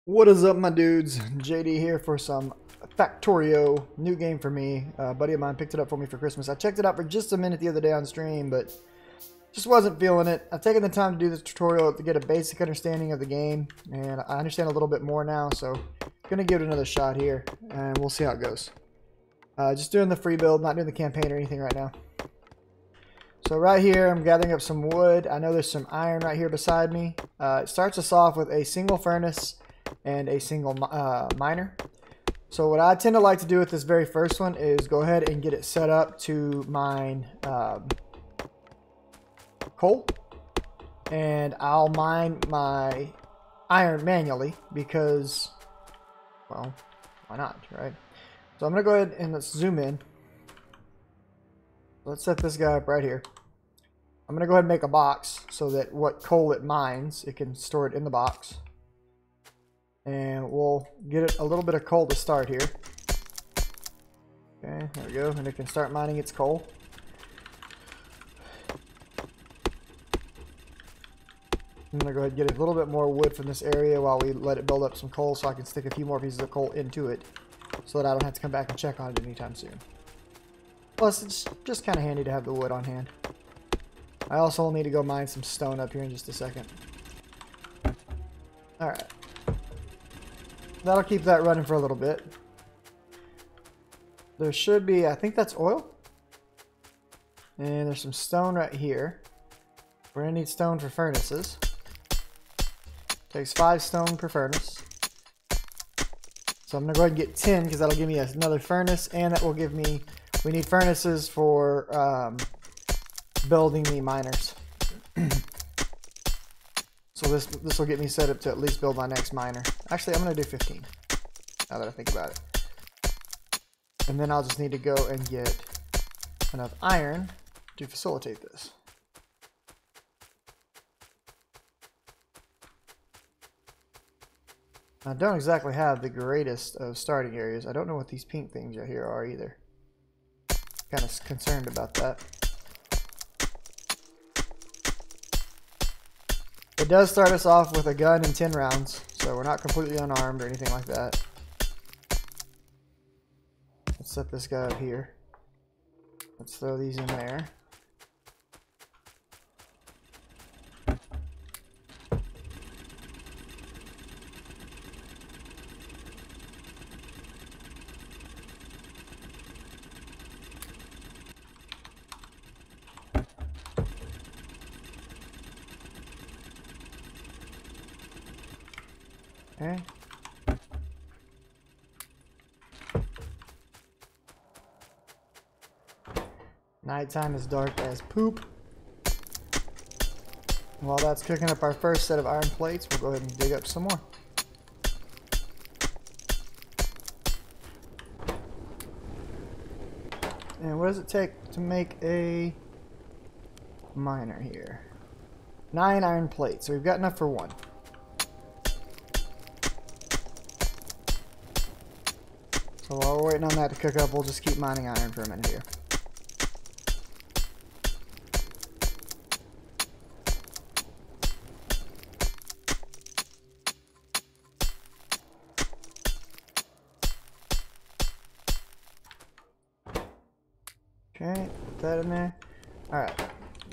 What is up, my dudes? JD here for some Factorio, new game for me. A buddy of mine picked it up for me for Christmas. I checked it out for just a minute the other day on stream, but just wasn't feeling it. I've taken the time to do this tutorial to get a basic understanding of the game, and I understand a little bit more now, so I'm going to give it another shot here, and we'll see how it goes. Just doing the free build, not doing the campaign or anything right now. So right here, I'm gathering up some wood. I know there's some iron right here beside me. It starts us off with a single furnace and a single miner. So what I tend to like to do with this very first one is go ahead and get it set up to mine coal, and I'll mine my iron manually because, well, why not, right? So I'm gonna go ahead and let's zoom in. Let's set this guy up right here. I'm gonna go ahead and make a box so that what coal it mines, it can store it in the box. And we'll get it a little bit of coal to start here. Okay, there we go. And it can start mining its coal. I'm going to go ahead and get a little bit more wood from this area while we let it build up some coal so I can stick a few more pieces of coal into it so that I don't have to come back and check on it anytime soon. Plus, it's just kind of handy to have the wood on hand. I also will need to go mine some stone up here in just a second. Alright. That'll keep that running for a little bit. There should be, I think that's oil. And there's some stone right here. We're going to need stone for furnaces. Takes 5 stone per furnace. So I'm going to go ahead and get 10 because that'll give me another furnace, and that will give me, we need furnaces for building the miners. So this will get me set up to at least build my next miner. Actually, I'm going to do 15, now that I think about it. And then I'll just need to go and get enough iron to facilitate this. I don't exactly have the greatest of starting areas. I don't know what these pink things right here are either. Kind of concerned about that. It does start us off with a gun and 10 rounds, so we're not completely unarmed or anything like that. Let's set this guy up here. Let's throw these in there. Okay. Nighttime is dark as poop. While that's cooking up our first set of iron plates, we'll go ahead and dig up some more. And what does it take to make a miner here? 9 iron plates, so we've got enough for 1. So while we're waiting on that to cook up, we'll just keep mining iron for a minute here. Okay, put that in there. Alright,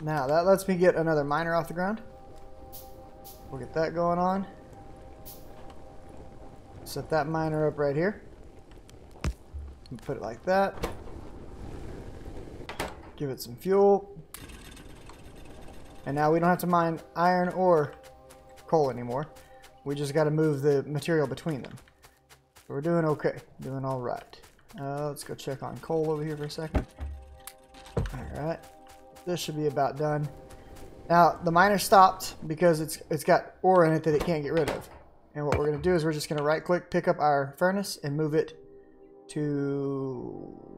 now that lets me get another miner off the ground. We'll get that going on. Set that miner up right here. Put it like that. Give it some fuel. And now we don't have to mine iron or coal anymore. We just got to move the material between them. So we're doing okay. Doing all right. Let's go check on coal over here for a second. Alright. This should be about done. Now, the miner stopped because it's got ore in it that it can't get rid of. And what we're going to do is we're just going to right click, pick up our furnace, and move it to...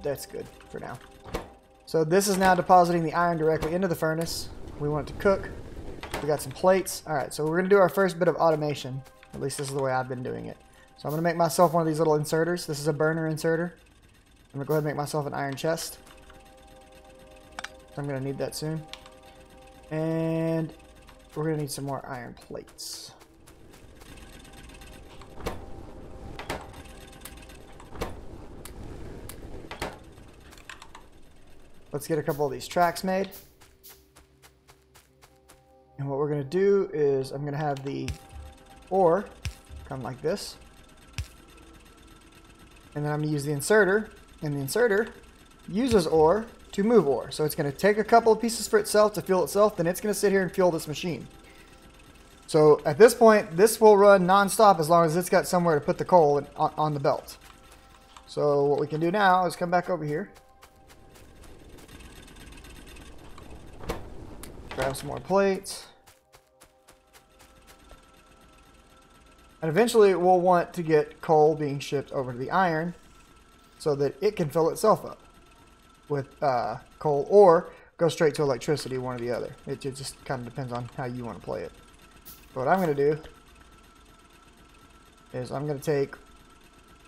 That's good for now. So this is now depositing the iron directly into the furnace. We want it to cook. We got some plates. Alright, so we're going to do our first bit of automation. At least this is the way I've been doing it. So I'm going to make myself one of these little inserters. This is a burner inserter. I'm going to go ahead and make myself an iron chest. I'm going to need that soon. And we're going to need some more iron plates. let's get a couple of these tracks made. And what we're going to do is I'm going to have the ore come like this. And then I'm going to use the inserter. And the inserter uses ore to move ore. So it's going to take a couple of pieces for itself to fuel itself. Then it's going to sit here and fuel this machine. So at this point, this will run non-stop as long as it's got somewhere to put the coal on the belt. So what we can do now is come back over here. Grab some more plates. And eventually we'll want to get coal being shipped over to the iron so that it can fill itself up with coal, or go straight to electricity, one or the other. It just kind of depends on how you want to play it. But what I'm going to do is I'm going to take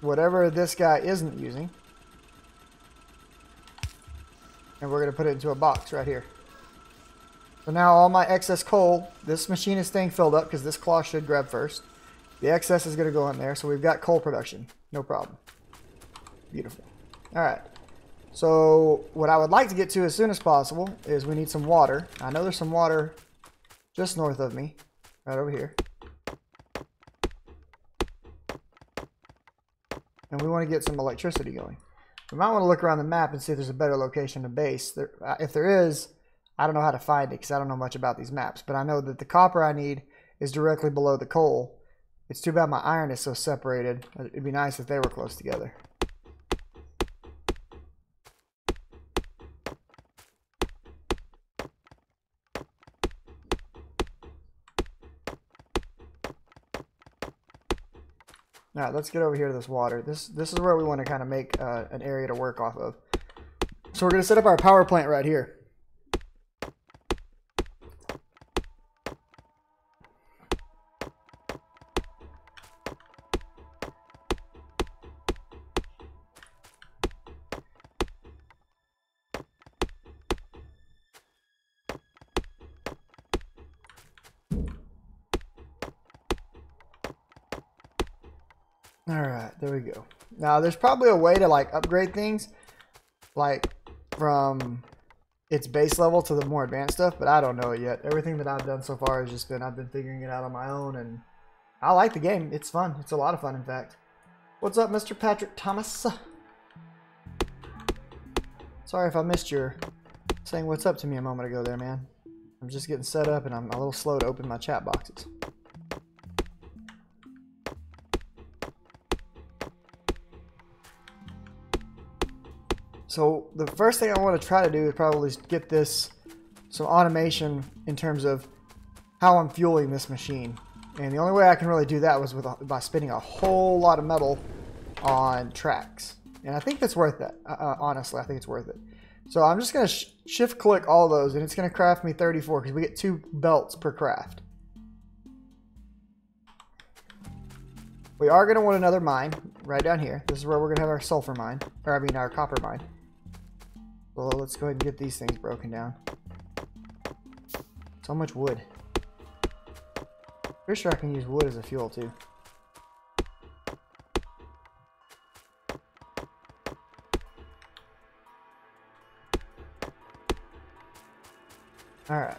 whatever this guy isn't using, and we're going to put it into a box right here. So now all my excess coal, this machine is staying filled up because this claw should grab first. The excess is going to go in there, so we've got coal production. No problem. Beautiful. Alright. So what I would like to get to as soon as possible is we need some water. I know there's some water just north of me, right over here. And we want to get some electricity going. We might want to look around the map and see if there's a better location to base. If there is, I don't know how to find it because I don't know much about these maps. But I know that the copper I need is directly below the coal. It's too bad my iron is so separated. It'd be nice if they were close together. All right, let's get over here to this water. This is where we want to kind of make an area to work off of. So we're going to set up our power plant right here. Alright, there we go. Now, there's probably a way to, like, upgrade things, like, from its base level to the more advanced stuff, but I don't know it yet. Everything that I've done so far has just been, I've been figuring it out on my own, and I like the game. It's fun. It's a lot of fun, in fact. What's up, Mr. Patrick Thomas? Sorry if I missed your saying what's up to me a moment ago there, man. I'm just getting set up, and I'm a little slow to open my chat boxes. So the first thing I want to try to do is probably get this some automation in terms of how I'm fueling this machine. And the only way I can really do that was by spinning a whole lot of metal on tracks. And I think that's worth it. Honestly, I think it's worth it. So I'm just going to shift click all those, and it's going to craft me 34 because we get 2 belts per craft. We are going to want another mine right down here. This is where we're going to have our sulfur mine, or I mean our copper mine. Well, let's go ahead and get these things broken down. So much wood. Pretty sure I can use wood as a fuel too. Alright.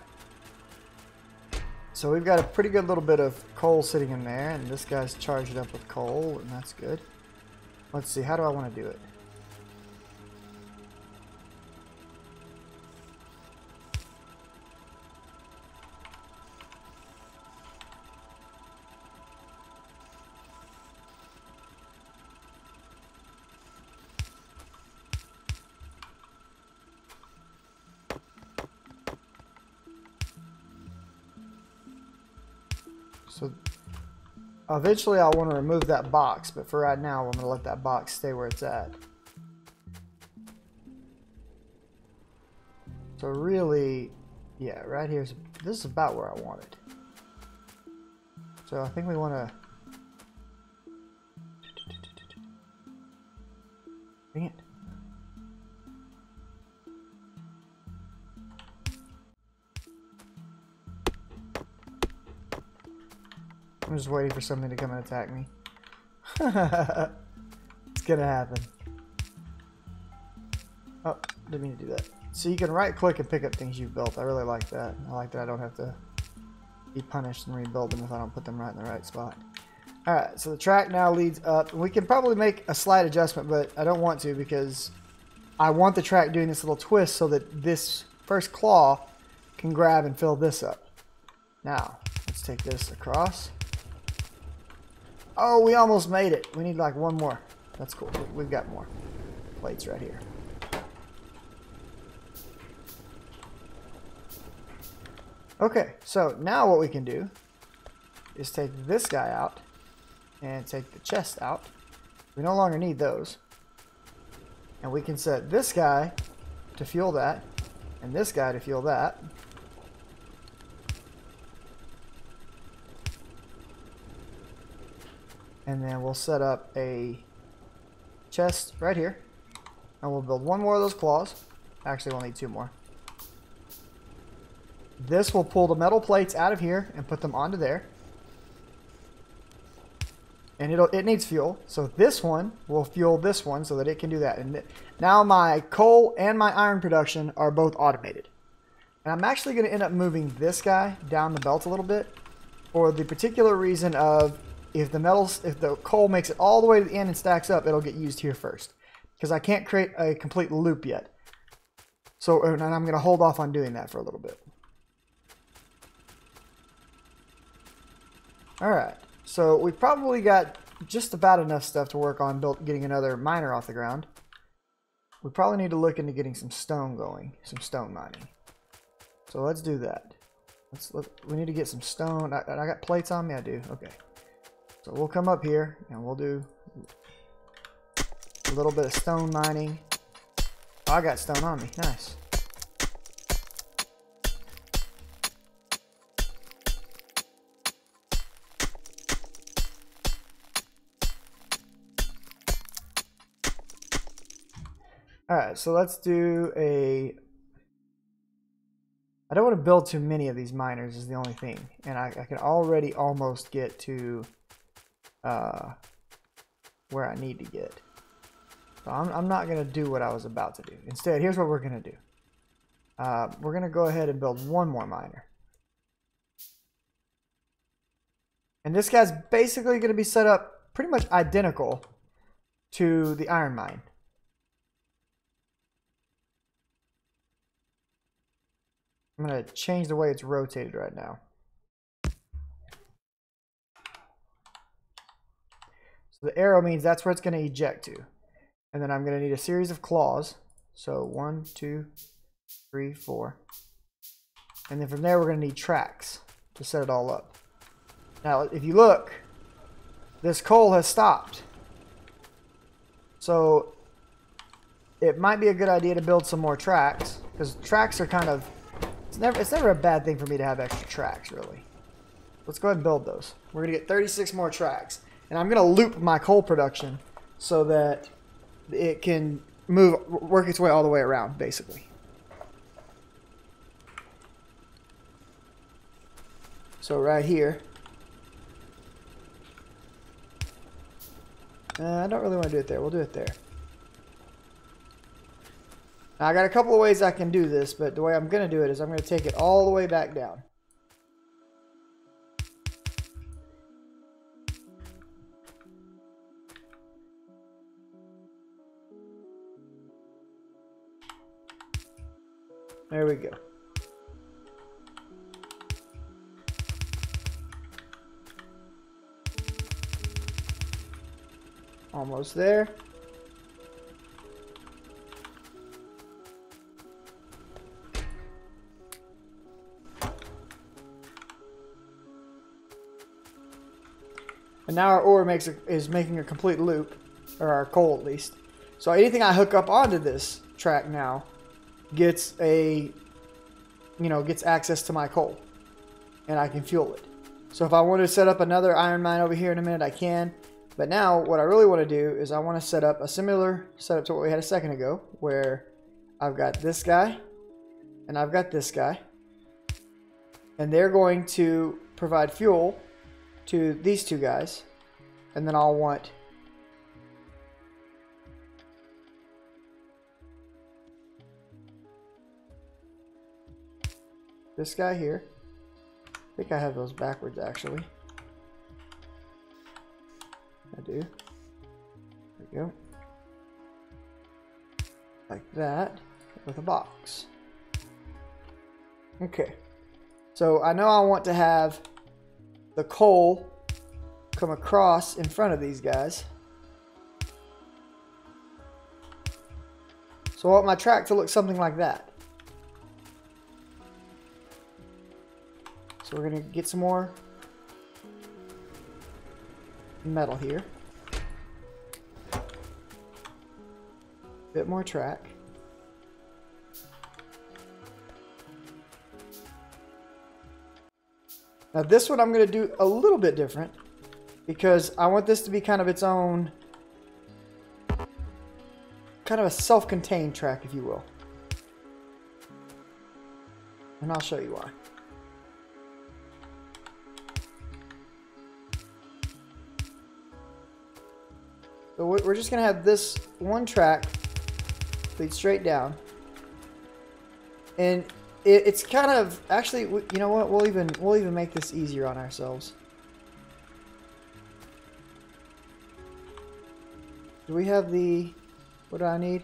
So we've got a pretty good little bit of coal sitting in there, and this guy's charged up with coal, and that's good. Let's see, how do I want to do it? So eventually I'll want to remove that box, but for right now I'm going to let that box stay where it's at. So really, yeah, right here, this is about where I want it. So I think we want to... Dang it. I'm just waiting for something to come and attack me. It's gonna happen. Oh, didn't mean to do that. So you can right click and pick up things you've built. I really like that. I like that I don't have to be punished and rebuild them if I don't put them right in the right spot. Alright, so the track now leads up. We can probably make a slight adjustment, but I don't want to because I want the track doing this little twist so that this first claw can grab and fill this up. Now, let's take this across. Oh, we almost made it. We need like one more. That's cool. We've got more plates right here. Okay, so now what we can do is take this guy out and take the chest out. We no longer need those. And we can set this guy to fuel that and this guy to fuel that. And then we'll set up a chest right here. And we'll build one more of those claws. Actually, we'll need two more. This will pull the metal plates out of here and put them onto there. And it needs fuel. So this one will fuel this one so that it can do that. And now my coal and my iron production are both automated. And I'm actually going to end up moving this guy down the belt a little bit for the particular reason of if the coal makes it all the way to the end and stacks up, it'll get used here first. Because I can't create a complete loop yet. So, and I'm going to hold off on doing that for a little bit. Alright, so we've probably got just about enough stuff to work on getting another miner off the ground. We probably need to look into getting some stone going, some stone mining. So let's do that. We need to get some stone. I got plates on me? I do. Okay. So we'll come up here and we'll do a little bit of stone mining. Oh, I got stone on me. Nice. Alright, so let's do a... I don't want to build too many of these miners is the only thing. And I can already almost get to where I need to get. So I'm not going to do what I was about to do. Instead, here's what we're going to do. We're going to go ahead and build one more miner. And this guy's basically going to be set up pretty much identical to the iron mine. I'm going to change the way it's rotated right now. So the arrow means that's where it's going to eject to. And then I'm going to need a series of claws. So 1, 2, 3, 4. And then from there we're going to need tracks to set it all up. Now if you look, this coal has stopped. So it might be a good idea to build some more tracks. Because tracks are kind of... It's never a bad thing for me to have extra tracks, really. Let's go ahead and build those. We're going to get 36 more tracks. And I'm going to loop my coal production so that it can work its way all the way around, basically. So right here. I don't really want to do it there. We'll do it there. Now, I got a couple of ways I can do this, but the way I'm going to do it is I'm going to take it all the way back down. There we go. Almost there. And now our ore is making a complete loop, or our coal at least. So anything I hook up onto this track now gets gets access to my coal, and I can fuel it. So if I want to set up another iron mine over here in a minute, I can. But now what I really want to do is I want to set up a similar setup to what we had a second ago, where I've got this guy and I've got this guy, and they're going to provide fuel to these two guys, and then I'll want this guy here. I think I have those backwards actually. I do. There we go. Like that with a box. Okay. So I know I want to have the coal come across in front of these guys. So I want my track to look something like that. So we're going to get some more metal here. Bit more track. Now this one I'm going to do a little bit different because I want this to be kind of its own, kind of a self-contained track, if you will. And I'll show you why. So we're just going to have this one track lead straight down. And it's kind of, actually, you know what, we'll even make this easier on ourselves. Do we have the, what do I need?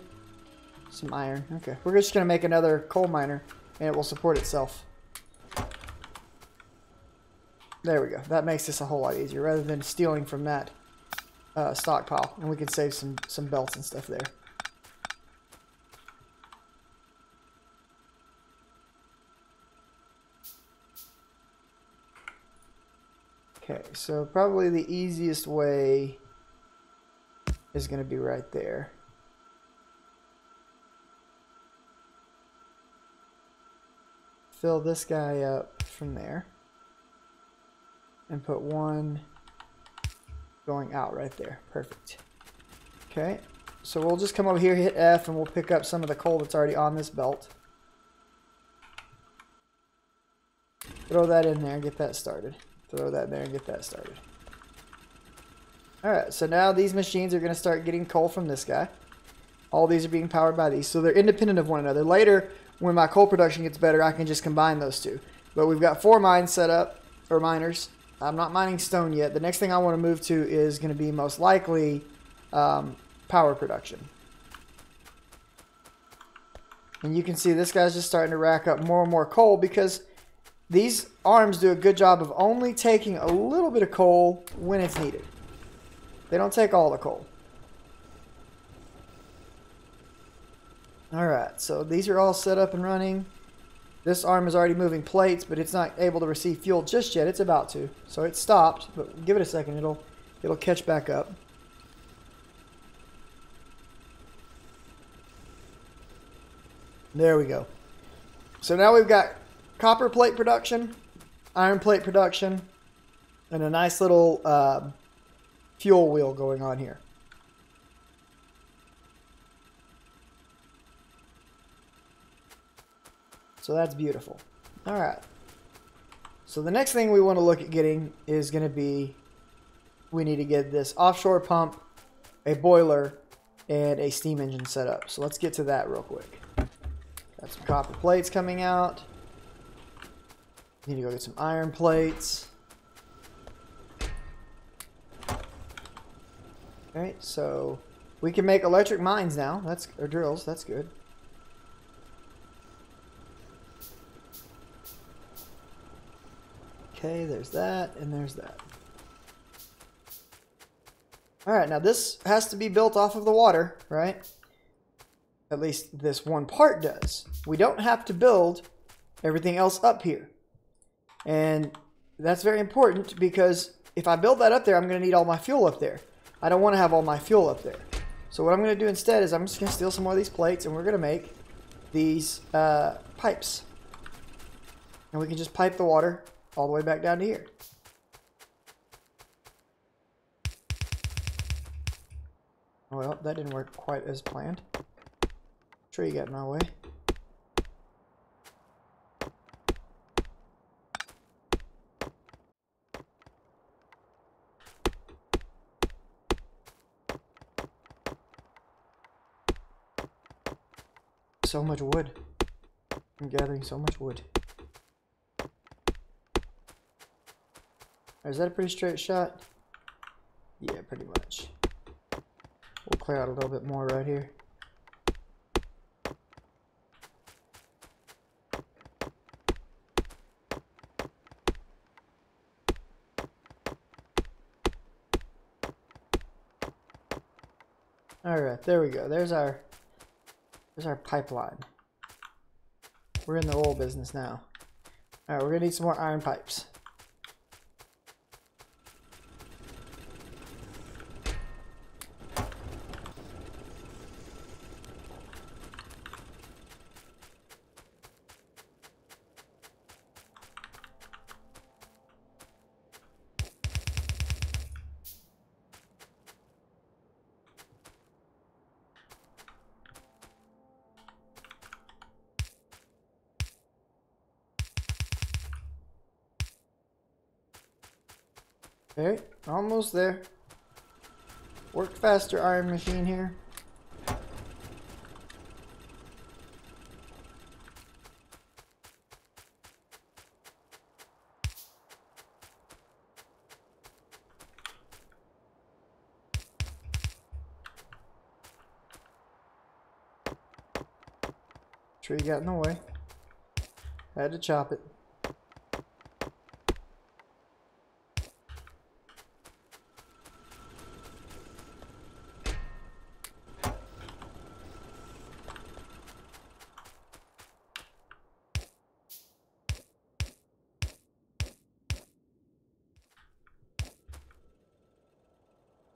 Some iron. Okay, we're just going to make another coal miner and it will support itself. There we go. That makes this a whole lot easier rather than stealing from that stockpile, and we can save some belts and stuff there. Okay, so probably the easiest way is going to be right there. Fill this guy up from there and put one going out right there. Perfect. Okay, so we'll just come over here, hit F, and we'll pick up some of the coal that's already on this belt. Throw that in there and get that started. Throw that in there and get that started. Alright, so now these machines are going to start getting coal from this guy. All these are being powered by these, so they're independent of one another. Later, when my coal production gets better, I can just combine those two. But we've got 4 mines set up, or miners. I'm not mining stone yet. The next thing I want to move to is going to be most likely power production. And you can see this guy's just starting to rack up more and more coal because these arms do a good job of only taking a little bit of coal when it's needed. They don't take all the coal. Alright, so these are all set up and running. This arm is already moving plates, but it's not able to receive fuel just yet. It's about to. So it stopped, but give it a second. It'll catch back up. There we go. So now we've got copper plate production, iron plate production, and a nice little fuel wheel going on here. So that's beautiful. All right. So the next thing we want to look at getting is going to be, we need to get this offshore pump, a boiler, and a steam engine set up. So let's get to that real quick. Got some copper plates coming out. Need to go get some iron plates. Okay, so we can make electric mines now. Or drills. That's good. Okay, there's that, and there's that. Alright, now this has to be built off of the water, right? At least this one part does. We don't have to build everything else up here. And that's very important because if I build that up there, I'm going to need all my fuel up there. I don't want to have all my fuel up there. So what I'm going to do instead is I'm just going to steal some more of these plates and we're going to make these pipes. And we can just pipe the water all the way back down to here. Well, that didn't work quite as planned. Tree got in my way. So much wood. I'm gathering so much wood. Or is that a pretty straight shot? Yeah, pretty much. We'll clear out a little bit more right here. Alright, there we go. There's our pipeline. We're in the oil business now. Alright, we're gonna need some more iron pipes. Okay, almost there. Work faster, iron machine here. Tree got in the way. Had to chop it.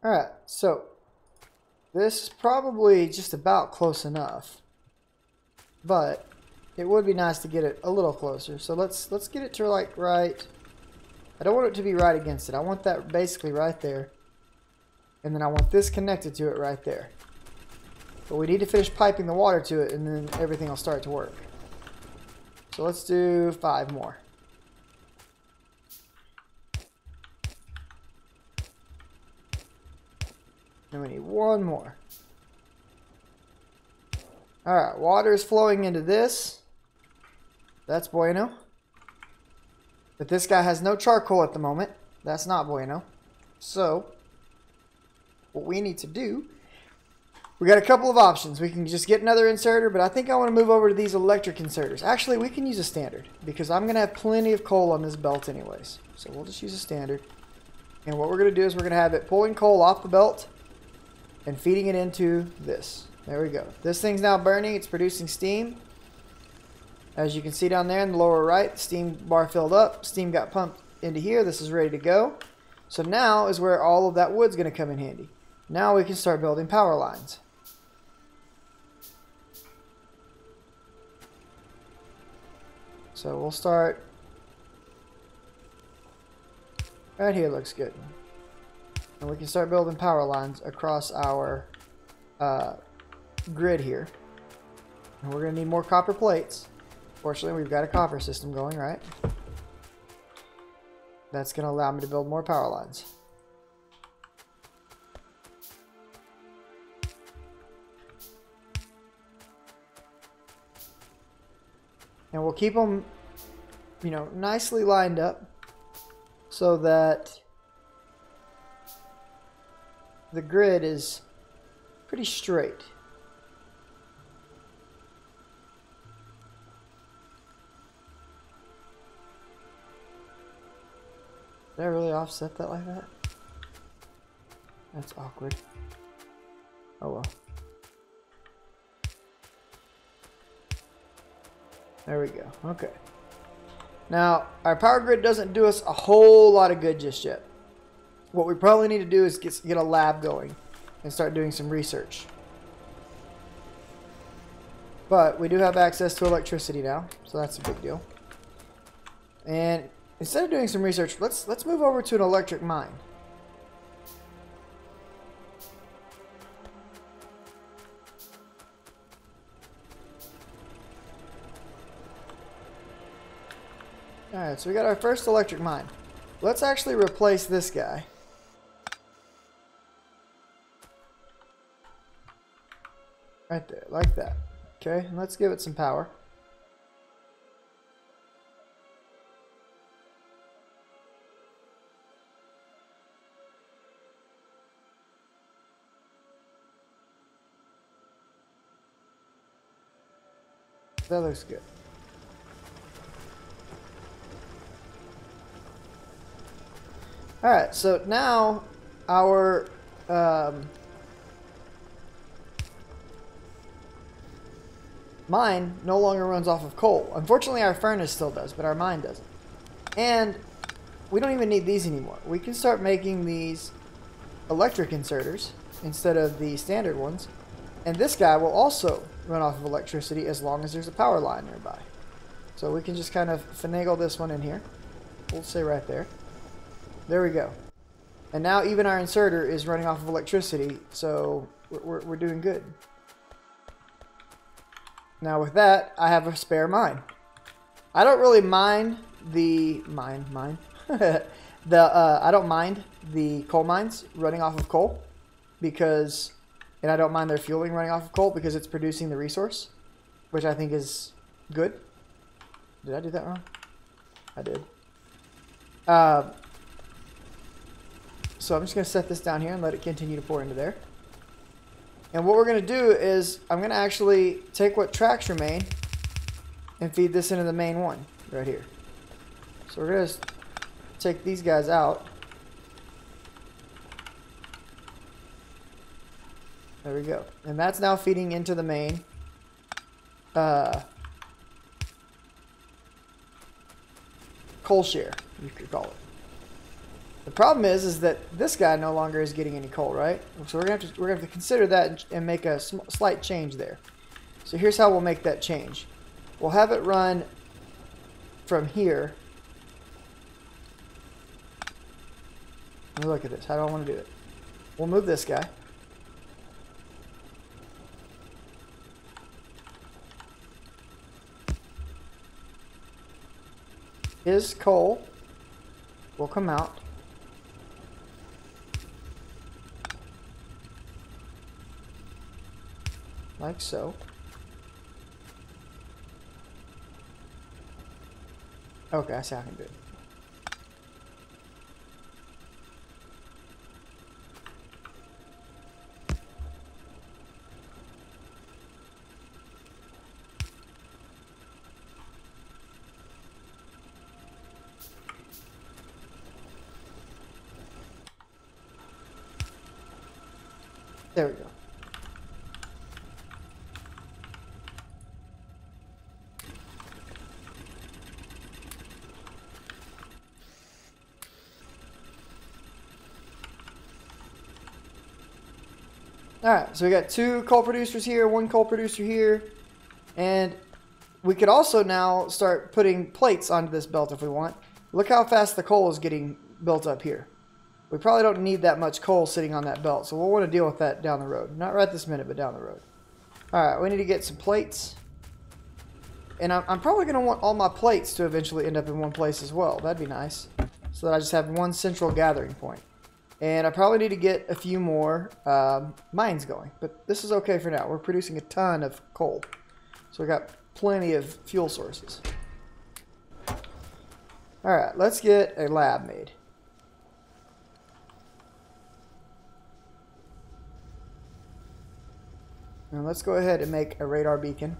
Alright, so this is probably just about close enough, but it would be nice to get it a little closer. So let's get it to like right. I don't want it to be right against it. I want that basically right there, and then I want this connected to it right there. But we need to finish piping the water to it, and then everything will start to work. So let's do 5 more. And we need 1 more. Alright, water is flowing into this. That's bueno. But this guy has no charcoal at the moment. That's not bueno. So, what we need to do, we got a couple of options. We can just get another inserter, but I think I want to move over to these electric inserters. Actually, we can use a standard, because I'm going to have plenty of coal on this belt anyways. So we'll just use a standard. And what we're going to do is we're going to have it pulling coal off the belt and feeding it into this. There we go. This thing's now burning. It's producing steam. As you can see down there in the lower right, the steam bar filled up. Steam got pumped into here. This is ready to go. So now is where all of that wood's going to come in handy. Now we can start building power lines. So we'll start right here. Looks good. And we can start building power lines across our grid here. And we're going to need more copper plates. Fortunately, we've got a copper system going, right? That's going to allow me to build more power lines. And we'll keep them, you know, nicely lined up so that the grid is pretty straight. Did I really offset that like that? That's awkward. Oh well. There we go. Okay. Now, our power grid doesn't do us a whole lot of good just yet. What we probably need to do is get a lab going and start doing some research. But we do have access to electricity now, so that's a big deal. And instead of doing some research, let's move over to an electric mine. Alright, so we got our first electric mine. Let's actually replace this guy. Right there, like that. Okay, and let's give it some power. That looks good. Alright, so now our mine no longer runs off of coal. Unfortunately, our furnace still does, but our mine doesn't. And we don't even need these anymore. We can start making these electric inserters instead of the standard ones. And this guy will also run off of electricity as long as there's a power line nearby. So we can just kind of finagle this one in here. We'll say right there. There we go. And now even our inserter is running off of electricity, so we're doing good. Now with that, I have a spare mine. I don't really mind the I don't mind the coal mines running off of coal because, and I don't mind their fueling running off of coal because it's producing the resource, which I think is good. Did I do that wrong? I did. So I'm just going to set this down here and let it continue to pour into there. And what we're going to do is I'm going to actually take what tracks remain and feed this into the main one right here. So we're going to take these guys out. There we go. And that's now feeding into the main coal share, you could call it. The problem is that this guy no longer is getting any coal, right? So we're gonna have to consider that and make a slight change there. So here's how we'll make that change. We'll have it run from here. Let me look at this. How do I want to do it? We'll move this guy. His coal will come out. Like so. Okay, I see how I can do it. There we go. Alright, so we got 2 coal producers here, 1 coal producer here, and we could also now start putting plates onto this belt if we want. Look how fast the coal is getting built up here. We probably don't need that much coal sitting on that belt, so we'll want to deal with that down the road. Not right this minute, but down the road. Alright, we need to get some plates. And I'm probably going to want all my plates to eventually end up in one place as well. That'd be nice. So that I just have one central gathering point. And I probably need to get a few more mines going. But this is okay for now. We're producing a ton of coal. So we got plenty of fuel sources. Alright, let's get a lab made. Now let's go ahead and make a radar beacon.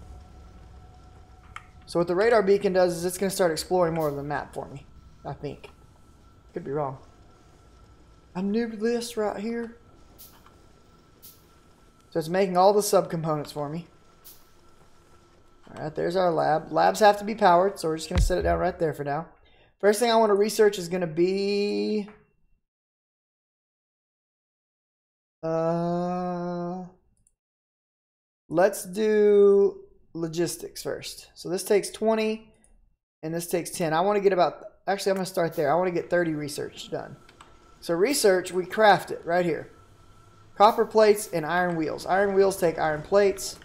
So what the radar beacon does is it's going to start exploring more of the map for me. I think. Could be wrong. I knew this right here. So it's making all the subcomponents for me. Alright, there's our lab. Labs have to be powered, so we're just going to set it down right there for now. First thing I want to research is going to be... let's do logistics first. So this takes 20 and this takes 10. I want to get about... Actually, I'm going to start there. I want to get 30 research done. So research, we craft it right here. Copper plates and iron wheels. Iron wheels take iron plates.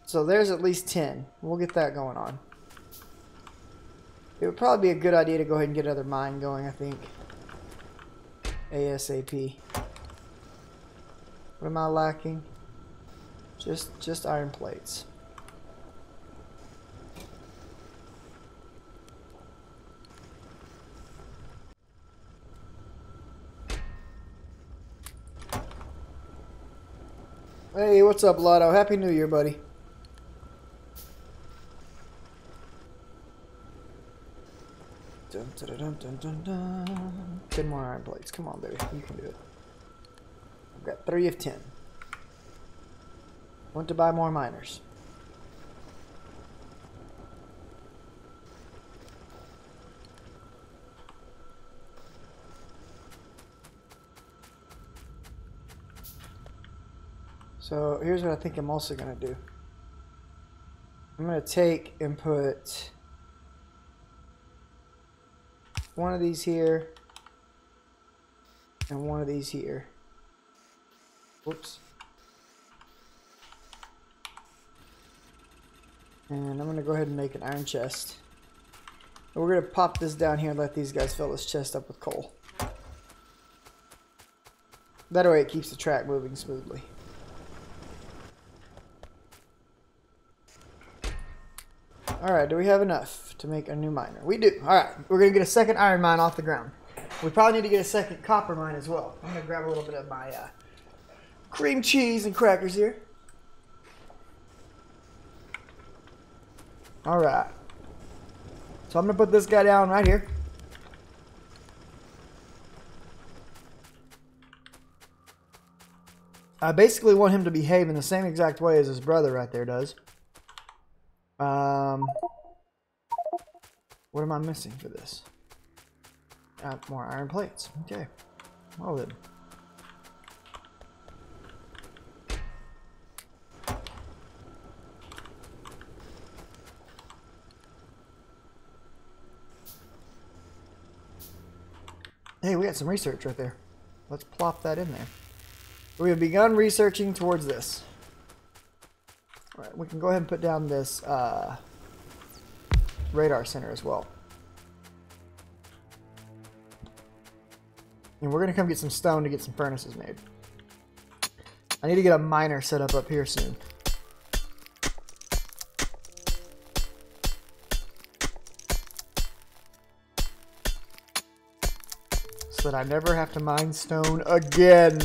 So there's at least 10. We'll get that going on. It would probably be a good idea to go ahead and get another mine going, I think. ASAP. What am I lacking? Just iron plates. Hey, what's up, Lotto? Happy New Year, buddy. Dun, dun, dun, dun, dun, dun. 10 more iron plates. Come on, baby. You can do it. I've got 3 of 10. Want to buy more miners. So here's what I think I'm also going to do. I'm going to take and put one of these here and one of these here. Whoops. And I'm going to go ahead and make an iron chest. And we're going to pop this down here and let these guys fill this chest up with coal. That way it keeps the track moving smoothly. Alright, do we have enough to make a new miner? We do. Alright, we're going to get a second iron mine off the ground. We probably need to get a second copper mine as well. I'm going to grab a little bit of my cream cheese and crackers here. Alright. So I'm going to put this guy down right here. I basically want him to behave in the same exact way as his brother right there does. What am I missing for this? More iron plates. Okay. Well then. Hey, we got some research right there. Let's plop that in there. We have begun researching towards this. Alright, we can go ahead and put down this radar center as well. And we're going to come get some stone to get some furnaces made. I need to get a miner set up here soon. So that I never have to mine stone again.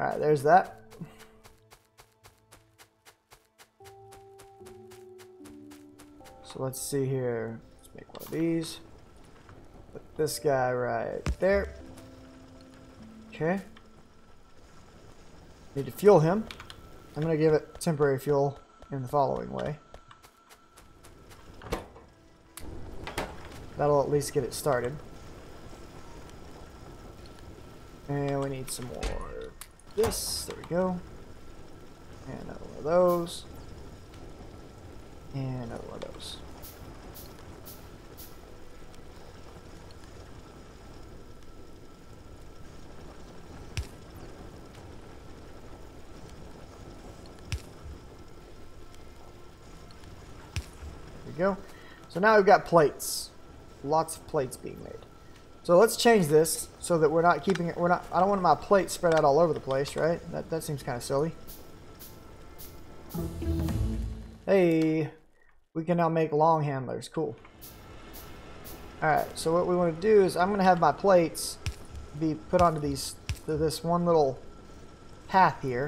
Alright, there's that. So let's see here. Let's make one of these. Put this guy right there. Okay. Need to fuel him. I'm going to give it temporary fuel in the following way. That'll at least get it started. And we need some more. This, there we go. And another one of those. And another one of those. There we go. So now we've got plates. Lots of plates being made. So let's change this so that we're not keeping it. I don't want my plates spread out all over the place, right? That seems kind of silly. Hey, we can now make long handlers. Cool. Alright, so what we want to do is I'm going to have my plates be put onto this one little path here.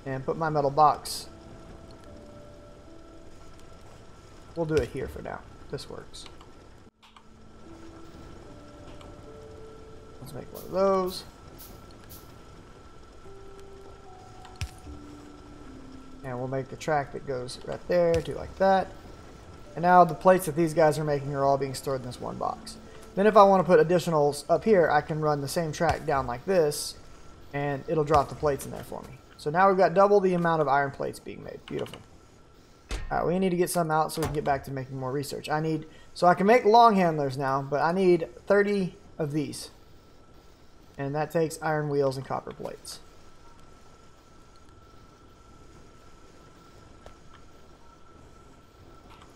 And put my metal box. We'll do it here for now. This works. Let's make one of those. And we'll make the track that goes right there, do like that. And now the plates that these guys are making are all being stored in this one box. Then if I want to put additionals up here, I can run the same track down like this, and it'll drop the plates in there for me. So now we've got double the amount of iron plates being made. Beautiful. Alright, we need to get some out so we can get back to making more research. So I can make long handlers now, but I need 30 of these. And that takes iron wheels and copper plates.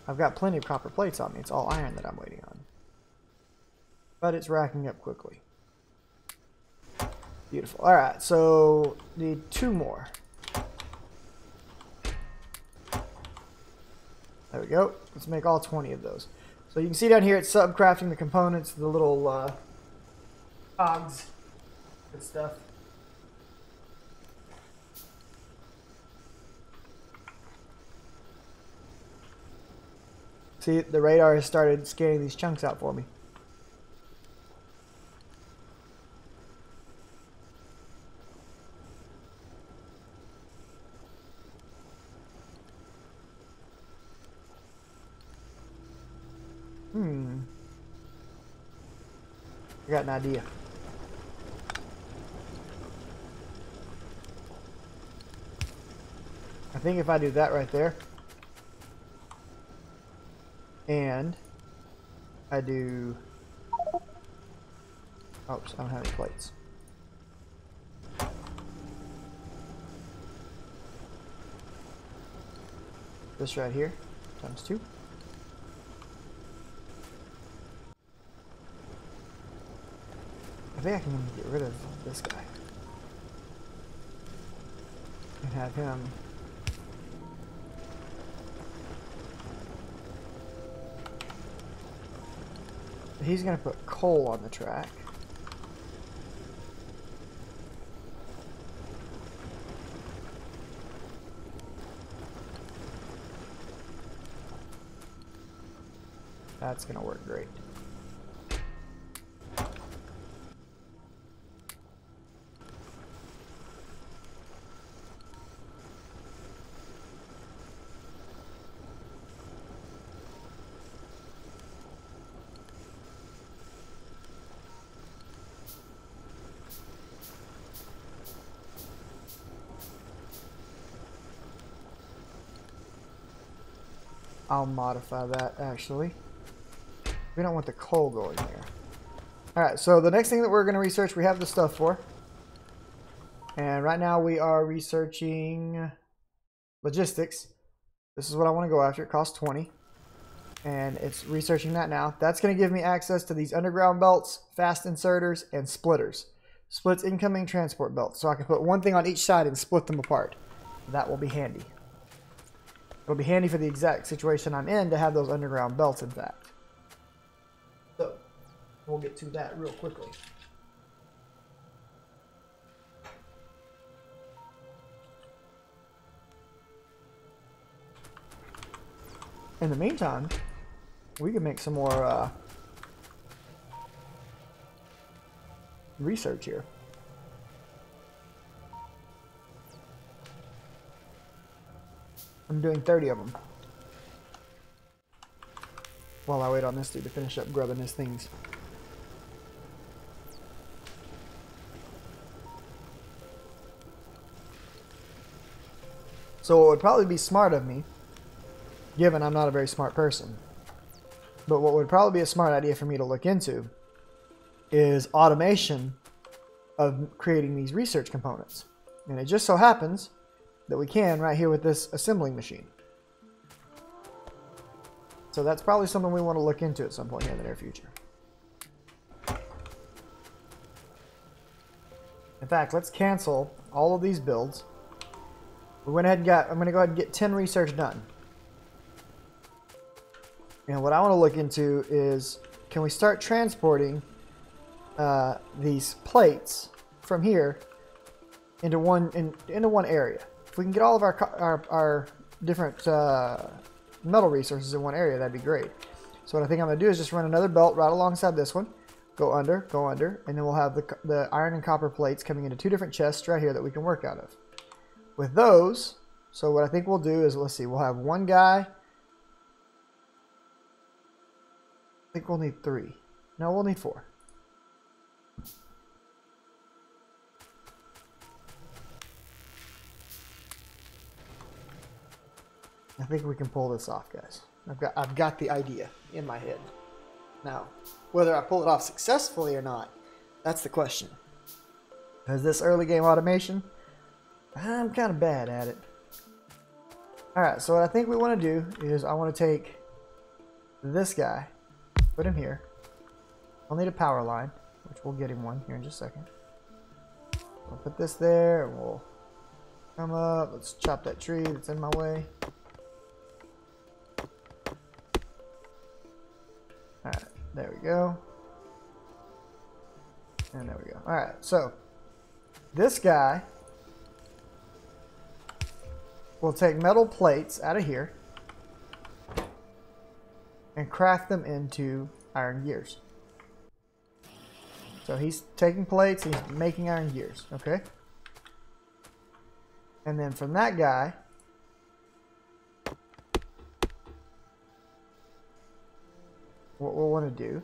I've got plenty of copper plates on me. It's all iron that I'm waiting on. But it's racking up quickly. Beautiful. Alright, so need 2 more. There we go. Let's make all 20 of those. So you can see down here it's subcrafting the components, the little cogs and stuff. See, the radar has started scanning these chunks out for me. I got an idea. I think if I do that right there, and I do, oops, I don't have any plates. This right here, times 2. I think I can get rid of this guy and have him. He's going to put coal on the track. That's going to work great. I'll modify that actually. We don't want the coal going there. Alright, so the next thing that we're going to research, we have the stuff for. And right now we are researching logistics. This is what I want to go after. It costs 20. And it's researching that now. That's going to give me access to these underground belts, fast inserters, and splitters. Splits incoming transport belts. So I can put one thing on each side and split them apart. That will be handy. It'll be handy for the exact situation I'm in to have those underground belts, in fact. So, we'll get to that real quickly. In the meantime, we can make some more research here. I'm doing 30 of them while I wait on this dude to finish up grubbing his things. So it would probably be smart of me, given I'm not a very smart person, but what would probably be a smart idea for me to look into is automation of creating these research components. And it just so happens that we can right here with this assembling machine. So that's probably something we want to look into at some point here in the near future. In fact, let's cancel all of these builds. We went ahead and I'm going to go ahead and get 10 research done. And what I want to look into is, can we start transporting these plates from here into one area? If we can get all of our different metal resources in one area, that'd be great. So what I think I'm going to do is just run another belt right alongside this one, go under, and then we'll have the iron and copper plates coming into 2 different chests right here that we can work out of. With those, so what I think we'll do is, let's see, we'll have one guy. I think we'll need 3. No, we'll need 4. I think we can pull this off, guys. I've got the idea in my head. Now, whether I pull it off successfully or not, that's the question. Because this early game automation, I'm kind of bad at it. Alright, so what I think we want to do is I want to take this guy, put him here. I'll need a power line, which we'll get him one here in just a second. We'll put this there, and we'll come up. Let's chop that tree that's in my way. There we go. And there we go. All right, so this guy will take metal plates out of here and craft them into iron gears. So he's taking plates, he's making iron gears, okay? And then from that guy, what we'll want to do,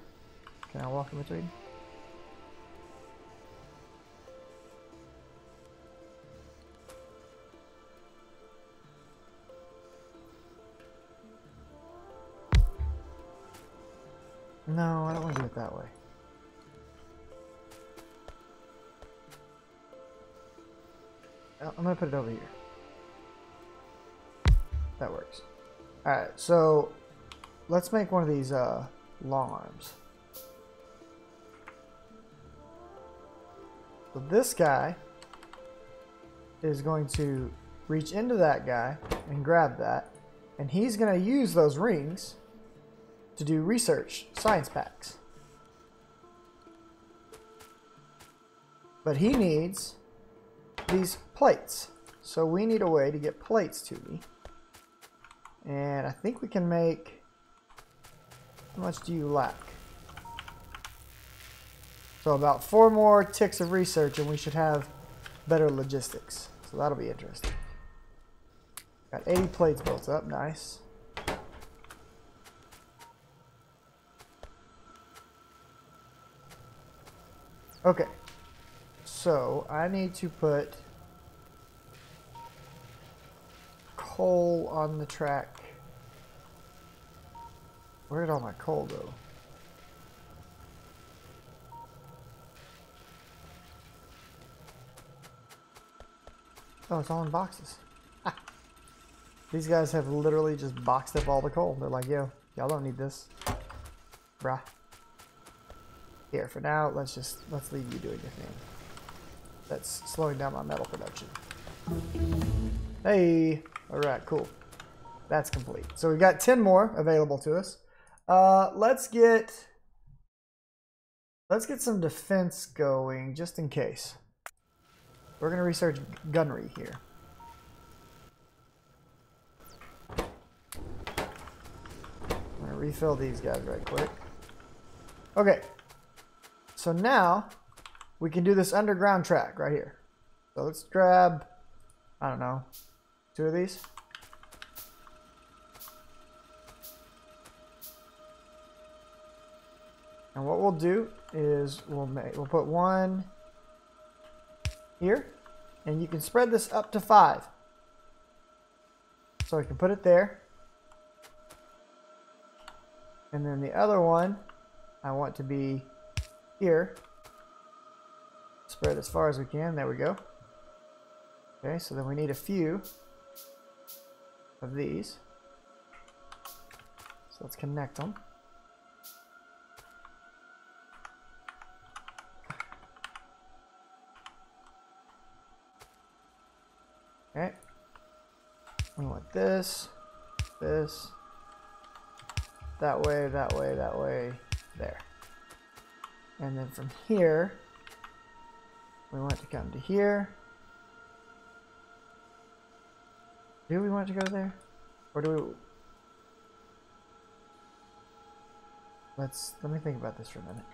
can I walk in between? No, I don't want to do it that way. I'm going to put it over here. That works. Alright, so let's make one of these long arms. So this guy is going to reach into that guy and grab that, and he's going to use those rings to do research science packs. But he needs these plates. So we need a way to get plates to me. And I think we can make... How much do you lack? So about 4 more ticks of research and we should have better logistics. So that'll be interesting. Got 80 plates built up. Nice. Okay. So I need to put coal on the track. Where did all my coal go? Oh, it's all in boxes. Ah. These guys have literally just boxed up all the coal. They're like, yo, y'all don't need this. Bruh. Here, for now, let's leave you doing your thing. That's slowing down my metal production. Hey! Alright, cool. That's complete. So we've got 10 more available to us. Let's get some defense going, just in case. We're going to research gunnery here. I'm going to refill these guys right quick. Okay. So now we can do this underground track right here. So let's grab, I don't know, 2 of these. And what we'll do is we'll put one here, and you can spread this up to 5. So I can put it there. And then the other one I want to be here. Spread as far as we can. There we go. Okay, so then we need a few of these. So let's connect them. Okay. We want this, this, that way, that way, that way, there. And then from here, we want to come to here. Do we want to go there? Or do we... Let me think about this for a minute.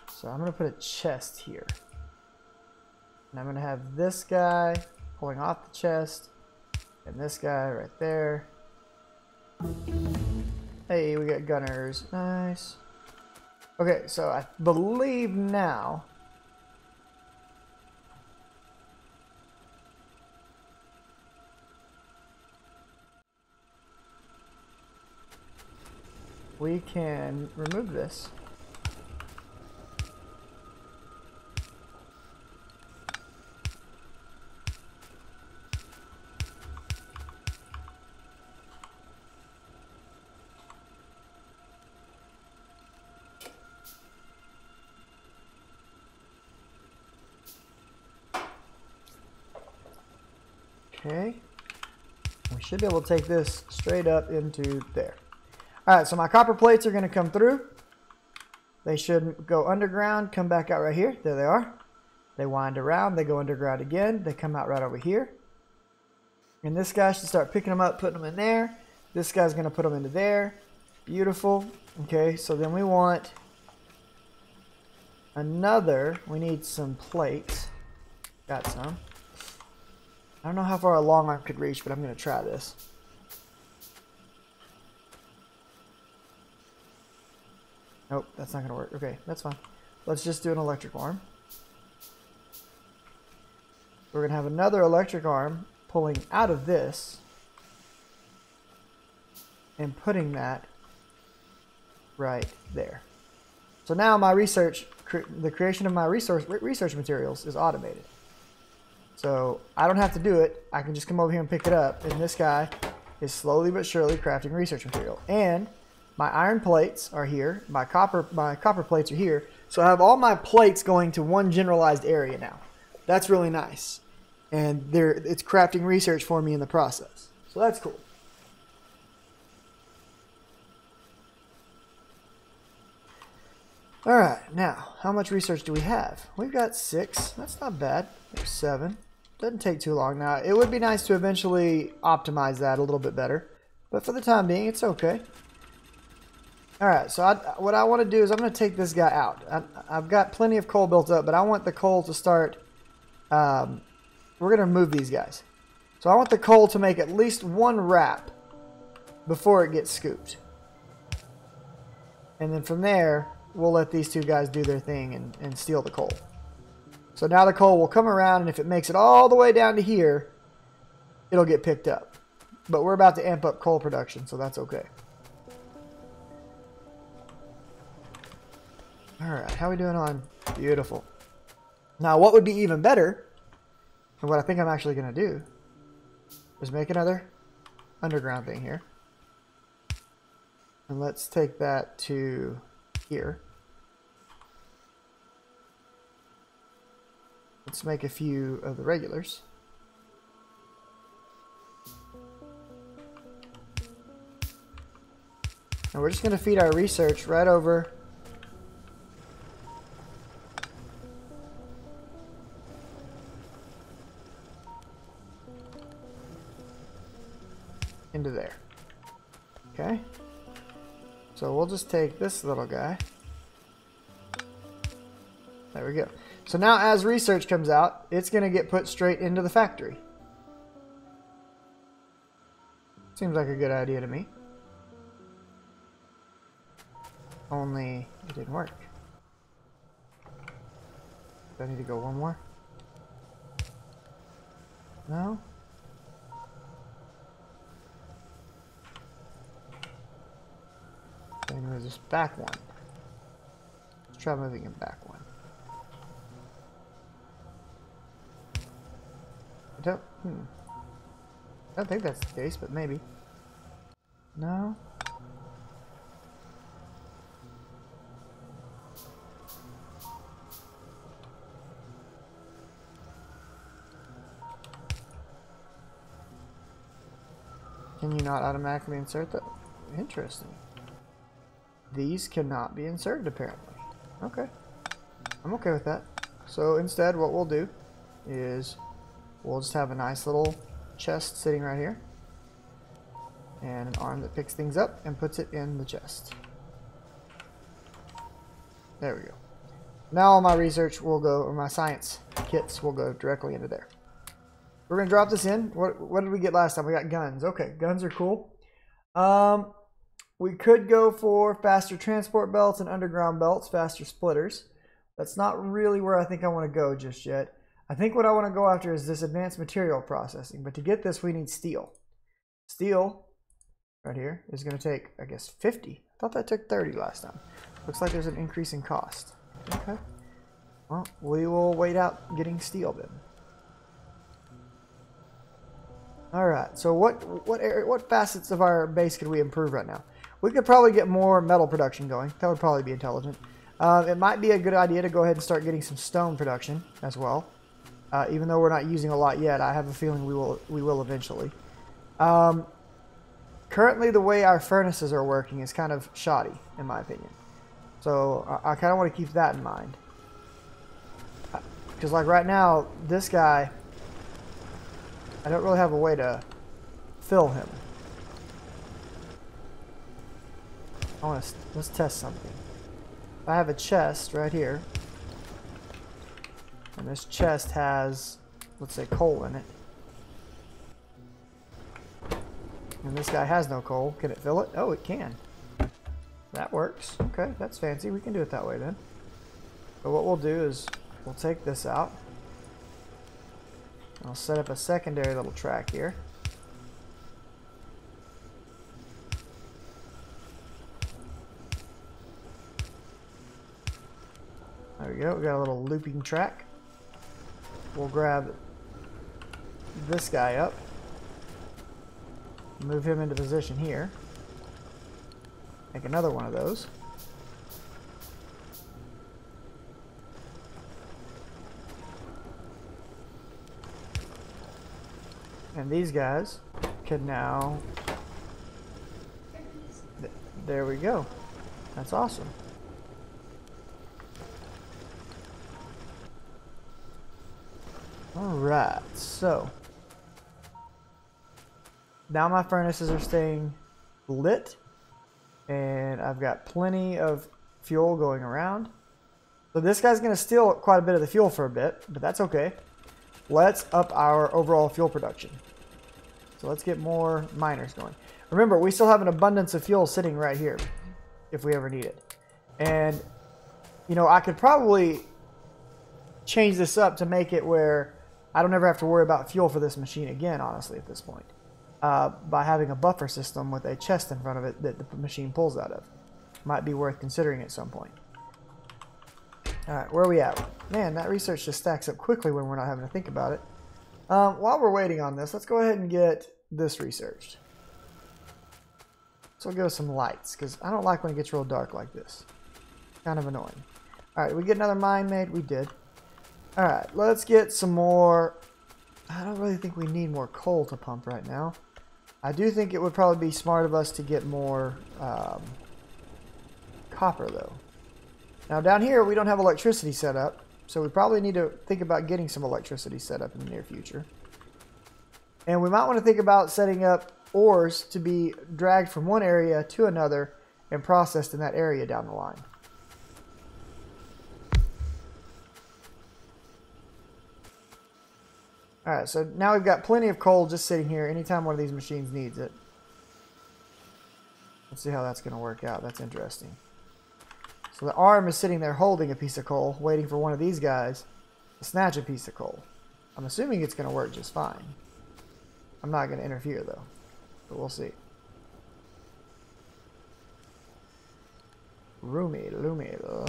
So I'm going to put a chest here. And I'm going to have this guy pulling off the chest. And this guy right there. Hey, we got gunners. Nice. Okay, so I believe now we can remove this. Okay, we should be able to take this straight up into there. All right, so my copper plates are going to come through. They should go underground, come back out right here. There they are. They wind around, they go underground again. They come out right over here. And this guy should start picking them up, putting them in there. This guy's going to put them into there. Beautiful. Okay, so then we want another. We need some plates. Got some. I don't know how far a long arm could reach, but I'm going to try this. Nope, that's not going to work. Okay, that's fine. Let's just do an electric arm. We're going to have another electric arm pulling out of this and putting that right there. So now my research, the creation of my research materials is automated. So I don't have to do it. I can just come over here and pick it up. And this guy is slowly but surely crafting research material. And my iron plates are here. My copper plates are here. So I have all my plates going to one generalized area now. That's really nice. And it's crafting research for me in the process. So that's cool. All right, now, how much research do we have? We've got 6. That's not bad. There's 7. Doesn't take too long. Now, it would be nice to eventually optimize that a little bit better. But for the time being, it's okay. All right, so what I want to do is I'm going to take this guy out. I've got plenty of coal built up, but I want the coal to start... we're going to remove these guys. So I want the coal to make at least one wrap before it gets scooped. And then from there, we'll let these two guys do their thing and steal the coal. So now the coal will come around, and if it makes it all the way down to here, it'll get picked up. But we're about to amp up coal production, so that's okay. Alright, how are we doing on? Beautiful. Now what would be even better, and what I think I'm actually going to do, is make another underground thing here. And let's take that to here. Let's make a few of the regulars. And we're just going to feed our research right over into there. Okay. So we'll just take this little guy. There we go. So now as research comes out, it's going to get put straight into the factory. Seems like a good idea to me. Only it didn't work. Do I need to go one more? No? I can move this back one. Let's try moving him back one. I don't think that's the case, but maybe. No? Can you not automatically insert that? Interesting. These cannot be inserted apparently. Okay. I'm okay with that. So instead what we'll do is we'll just have a nice little chest sitting right here. And an arm that picks things up and puts it in the chest. There we go. Now all my research will go, or my science kits will go directly into there. We're going to drop this in. What did we get last time? We got guns. Okay, guns are cool. We could go for faster transport belts and underground belts, faster splitters. That's not really where I think I want to go just yet. I think what I want to go after is this advanced material processing. But to get this, we need steel. Steel, right here, is going to take, I guess, 50. I thought that took 30 last time. Looks like there's an increase in cost. Okay. Well, we will wait out getting steel then. Alright, so what facets of our base could we improve right now? We could probably get more metal production going. That would probably be intelligent. It might be a good idea to go ahead and start getting some stone production as well. Even though we're not using a lot yet, I have a feeling we will eventually. Currently, the way our furnaces are working is kind of shoddy, in my opinion. So I kind of want to keep that in mind. Because like right now, this guy, I don't really have a way to fill him. Let's test something. I have a chest right here. And this chest has, let's say, coal in it. And this guy has no coal. Can it fill it? Oh, it can. That works. Okay, that's fancy. We can do it that way then. But what we'll do is we'll take this out. I'll set up a secondary little track here. There we go. We got a little looping track. We'll grab this guy up. Move him into position here. Make another one of those. And these guys can now... There we go. That's awesome. Alright, so... Now my furnaces are staying lit, and I've got plenty of fuel going around. So this guy's going to steal quite a bit of the fuel for a bit, but that's okay. Let's up our overall fuel production. So let's get more miners going. Remember, we still have an abundance of fuel sitting right here if we ever need it. And, you know, I could probably change this up to make it where I don't ever have to worry about fuel for this machine again, honestly, at this point. By having a buffer system with a chest in front of it that the machine pulls out of. Might be worth considering at some point. Alright, where are we at? Man, that research just stacks up quickly when we're not having to think about it. While we're waiting on this, let's go ahead and get this researched. So we'll go with some lights, because I don't like when it gets real dark like this. Kind of annoying. Alright, did we get another mine made? We did. Alright, let's get some more... I don't really think we need more coal to pump right now. I do think it would probably be smart of us to get more copper, though. Now, down here, we don't have electricity set up, so we probably need to think about getting some electricity set up in the near future. And we might want to think about setting up ores to be dragged from one area to another and processed in that area down the line. Alright, so now we've got plenty of coal just sitting here anytime one of these machines needs it. Let's see how that's going to work out. That's interesting. So the arm is sitting there holding a piece of coal, waiting for one of these guys to snatch a piece of coal. I'm assuming it's going to work just fine. I'm not going to interfere, though. But we'll see. Lumi,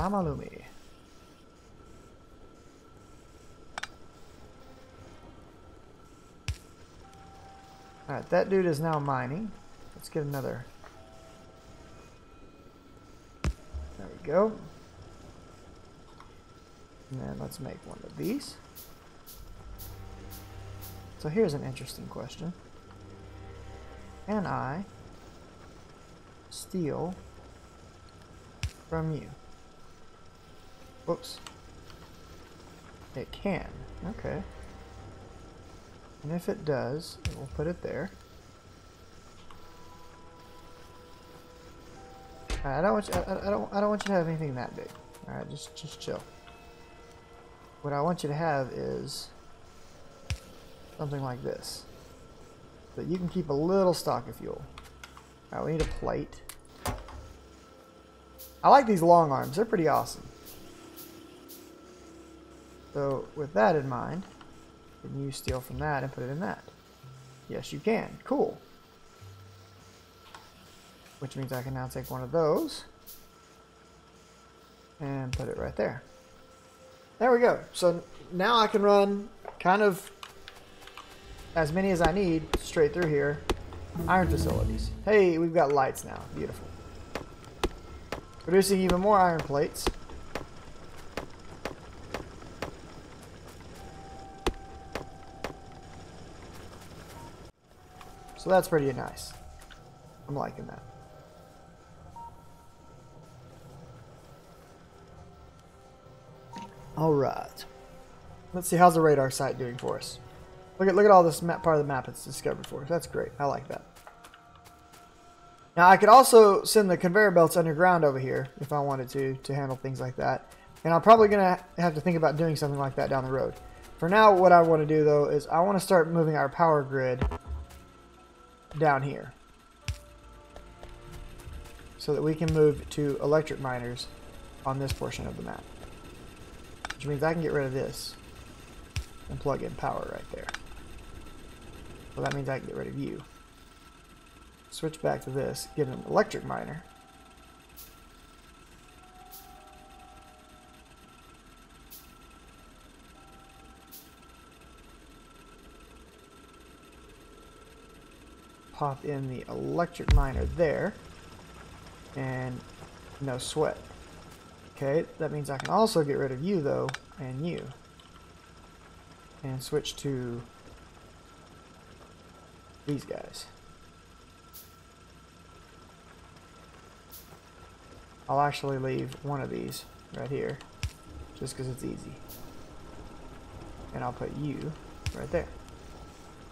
Lama Lumi. Alright, that dude is now mining. Let's get another. There we go. And then let's make one of these. So here's an interesting question. Can I steal from you? Whoops. It can. Okay. And if it does, we'll put it there. I don't want you to have anything that big. All right, just chill. What I want you to have is something like this, so that you can keep a little stock of fuel. All right, we need a plate. I like these long arms; they're pretty awesome. So, with that in mind. Can you steal from that and put it in that? Yes, you can. Cool. Which means I can now take one of those and put it right there. There we go. So now I can run kind of as many as I need straight through here. Iron facilities. Hey, we've got lights now. Beautiful. Producing even more iron plates. So that's pretty nice. I'm liking that. All right. Let's see, how's the radar site doing for us? Look at all this map, part of the map it's discovered for us. That's great. I like that. Now I could also send the conveyor belts underground over here if I wanted to handle things like that. And I'm probably gonna have to think about doing something like that down the road. For now, what I want to do though is I want to start moving our power grid down here, so that we can move to electric miners on this portion of the map. Which means I can get rid of this and plug in power right there. So that means I can get rid of you. Switch back to this, get an electric miner. Pop in the electric miner there, and no sweat. Okay, that means I can also get rid of you though, and you, and switch to these guys. I'll actually leave one of these right here, just because it's easy. And I'll put you right there.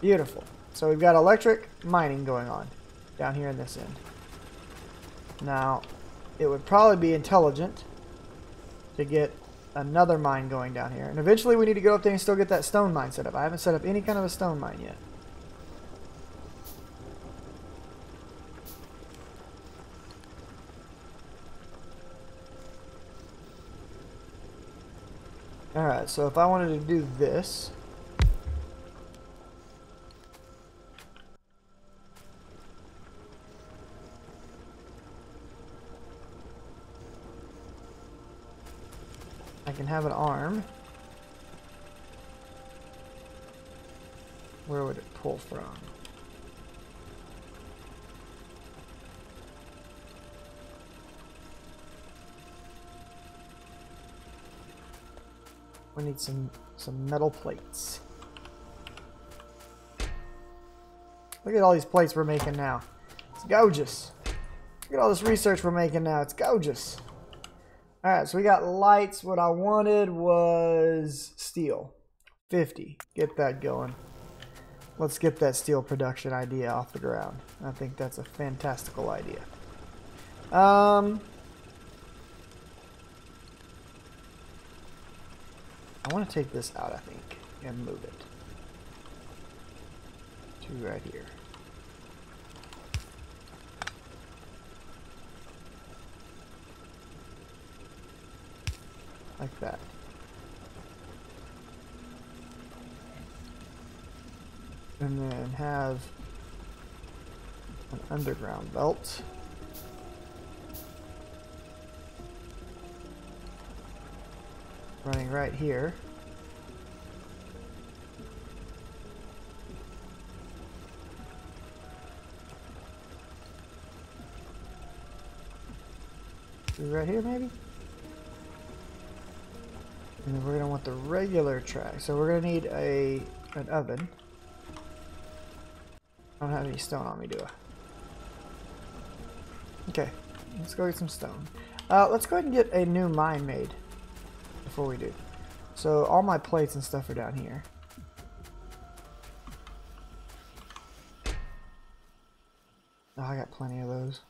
Beautiful. So we've got electric mining going on down here in this end. Now, it would probably be intelligent to get another mine going down here. And eventually we need to go up there and still get that stone mine set up. I haven't set up any kind of a stone mine yet. Alright, so if I wanted to do this, I can have an arm. Where would it pull from? We need some metal plates. Look at all these plates we're making now. It's gorgeous. Look at all this research we're making now. It's gorgeous. Alright, so we got lights. What I wanted was steel. 50. Get that going. Let's get that steel production idea off the ground. I think that's a fantastical idea. I want to take this out, I think, and move it to right here. Like that. And then have an underground belt. Running right here. Right here, maybe? And then we're going to want the regular track. So we're going to need an oven. I don't have any stone on me, do I? Okay, let's go get some stone. Let's go ahead and get a new mine made before we do. So all my plates and stuff are down here. Oh, I got plenty of those.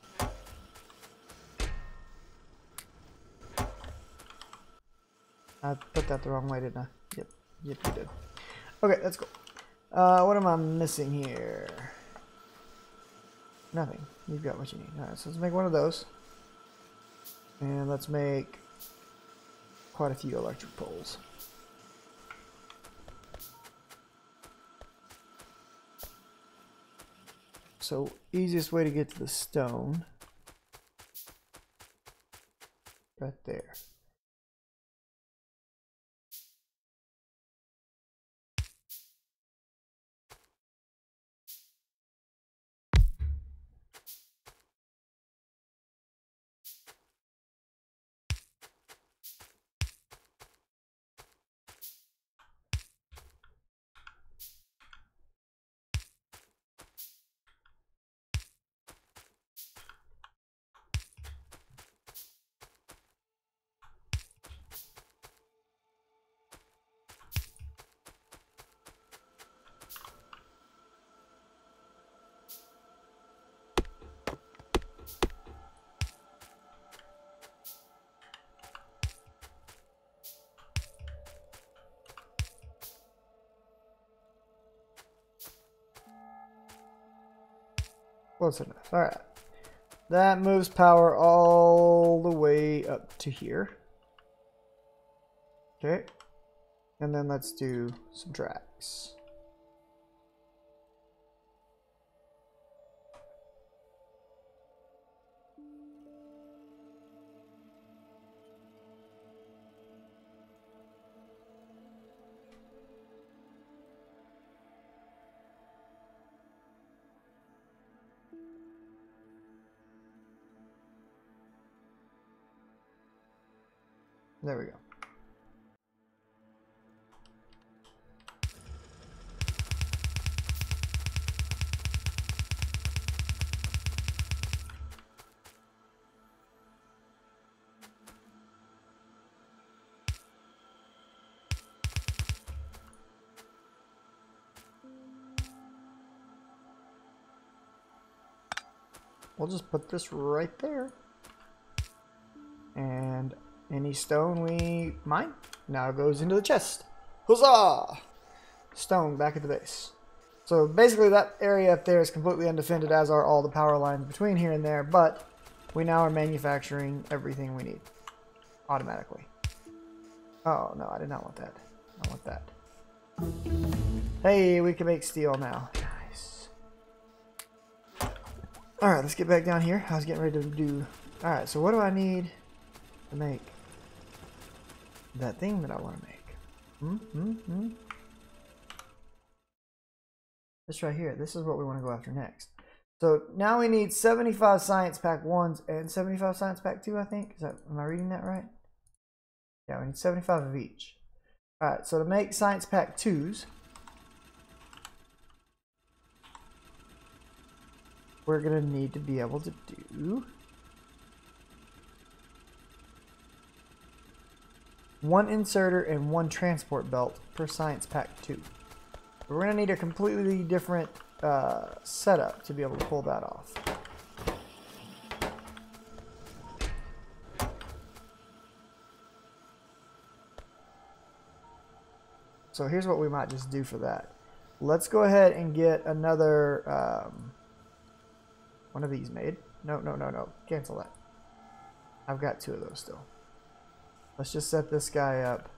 I put that the wrong way, didn't I? Yep, you did. Okay, let's go. What am I missing here? Nothing. You've got what you need. Alright, so let's make one of those. And let's make quite a few electric poles. So, easiest way to get to the stone. Right there. Close enough. Alright. That moves power all the way up to here. Okay. And then let's do some tracks. There we go. We'll just put this right there. And any stone we mine now goes into the chest. Huzzah! Stone back at the base. So basically that area up there is completely undefended, as are all the power lines between here and there, but we now are manufacturing everything we need automatically. Oh no, I did not want that. I want that. Hey, we can make steel now. Nice. Alright, let's get back down here. I was getting ready to do... Alright, so what do I need to make that thing that I want to make? This right here. This is what we want to go after next. So now we need 75 science pack 1s and 75 science pack 2, I think. Am I reading that right? Yeah, we need 75 of each. Alright, so to make science pack 2s, we're going to need to be able to do 1 inserter and 1 transport belt per science pack 2. We're going to need a completely different setup to be able to pull that off. So here's what we might just do for that. Let's go ahead and get another one of these made. No. Cancel that. I've got 2 of those still. Let's just set this guy up.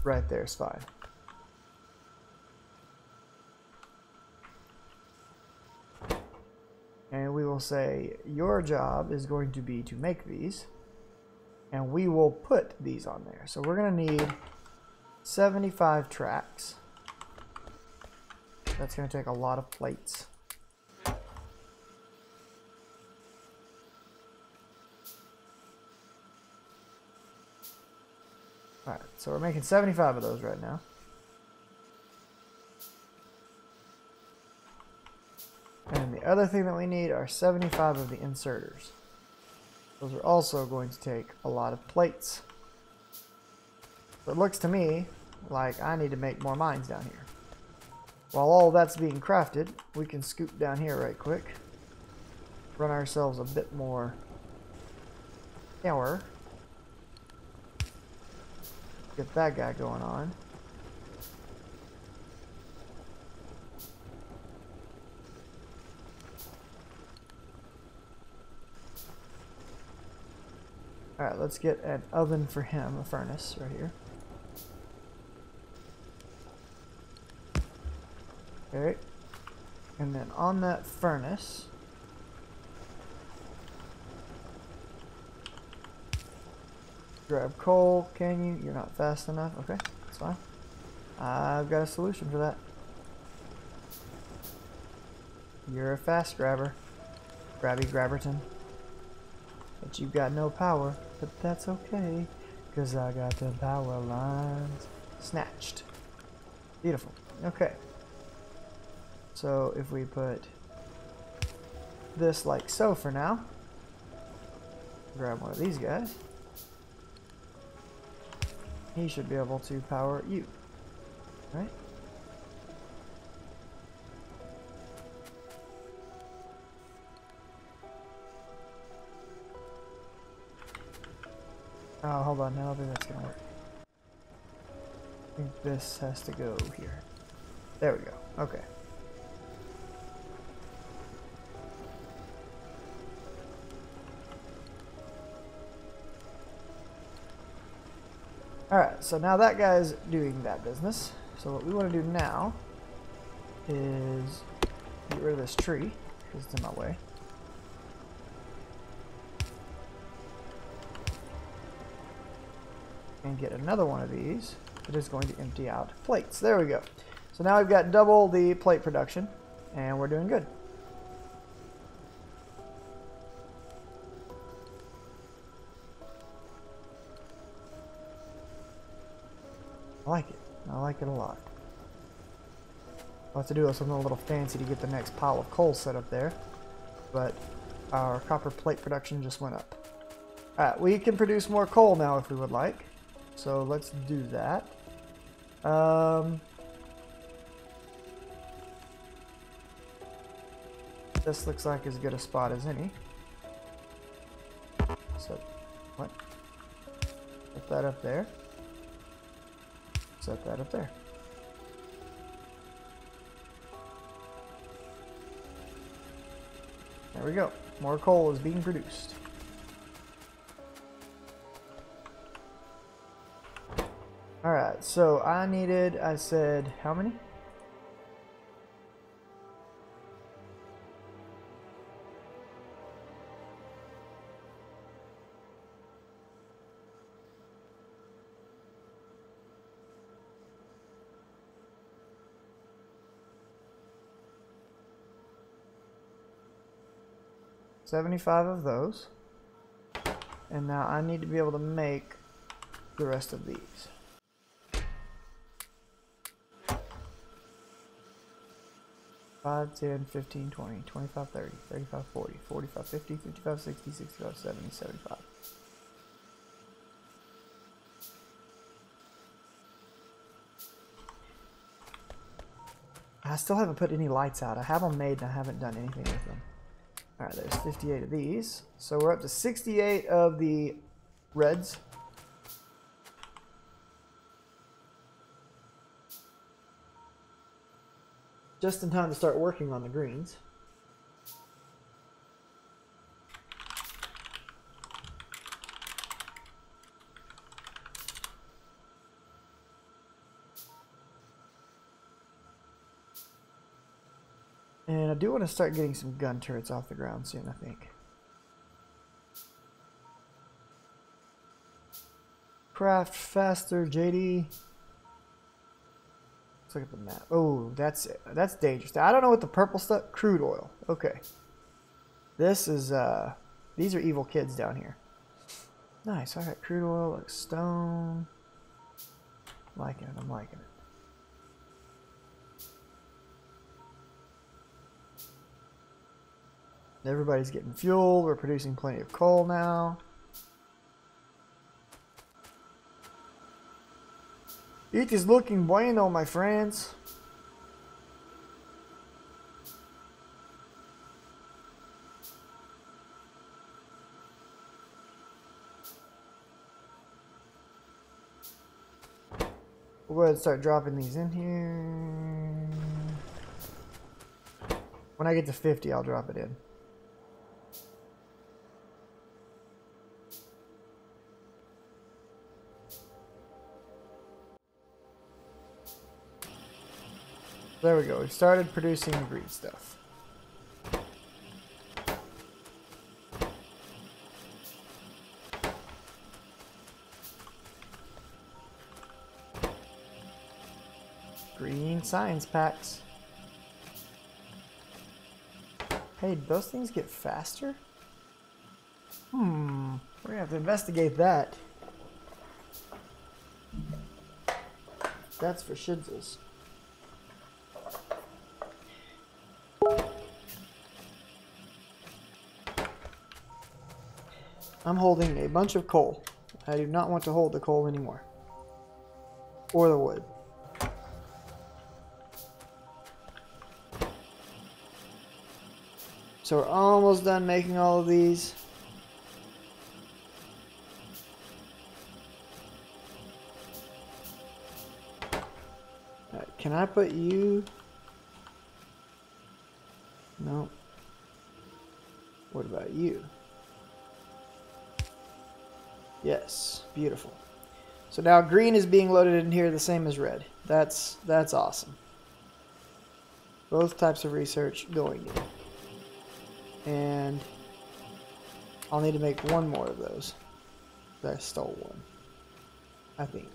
Right there is fine. And we will say your job is going to be to make these, and we will put these on there. So we're going to need 75 tracks. That's going to take a lot of plates. Alright, so we're making 75 of those right now. And the other thing that we need are 75 of the inserters. Those are also going to take a lot of plates. So it looks to me like I need to make more mines down here. While all that's being crafted, we can scoop down here right quick. Run ourselves a bit more power. Get that guy going on. Alright, let's get an oven for him, a furnace right here. Okay. And then on that furnace, grab coal, can you? You're not fast enough. Okay, that's fine. I've got a solution for that. You're a fast grabber. Grabby Grabberton. But you've got no power. But that's okay, because I got the power lines snatched. Beautiful. Okay. So if we put this like so for now, grab one of these guys. He should be able to power you, right? Oh, hold on, I don't think that's gonna work. I think this has to go here. There we go, okay. Alright, so now that guy's doing that business. So what we want to do now is get rid of this tree, because it's in my way. And get another one of these that is going to empty out plates. There we go. So now we've got double the plate production, and we're doing good. I like it. I like it a lot. I'll have to do something a little fancy to get the next pile of coal set up there, but our copper plate production just went up. Alright, we can produce more coal now if we would like, so let's do that. This looks like as good a spot as any. So, what? Put that up there. Set that up there. There we go. More coal is being produced. Alright, so I said, how many? $75 of those. And now I need to be able to make the rest of these. Five, 10, 15, 20, 25, 30, 35, 40, 45, 50, 55, 60, 65, 70, 75. I still haven't put any lights out. I have them made and I haven't done anything with them. Alright, there's 58 of these. So we're up to 68 of the reds. Just in time to start working on the greens. And I do want to start getting some gun turrets off the ground soon, I think. Craft faster, JD. Let's look at the map. Oh, that's it. That's dangerous. I don't know what the purple stuff... Crude oil. Okay. This is, these are evil kids down here. Nice. Alright, crude oil, like stone. I'm liking it. I'm liking it. Everybody's getting fuel. We're producing plenty of coal now. It is looking bueno, my friends. We'll go ahead and start dropping these in here. When I get to 50, I'll drop it in. There we go. We've started producing the green stuff. Green science packs. Hey, did those things get faster? We're gonna have to investigate that. That's for shizzles. I'm holding a bunch of coal. I do not want to hold the coal anymore. Or the wood. So we're almost done making all of these. Alright, can I put you? No. What about you? Yes, beautiful. So now green is being loaded in here the same as red. That's awesome. Both types of research going in. And I'll need to make one more of those. I stole one, I think.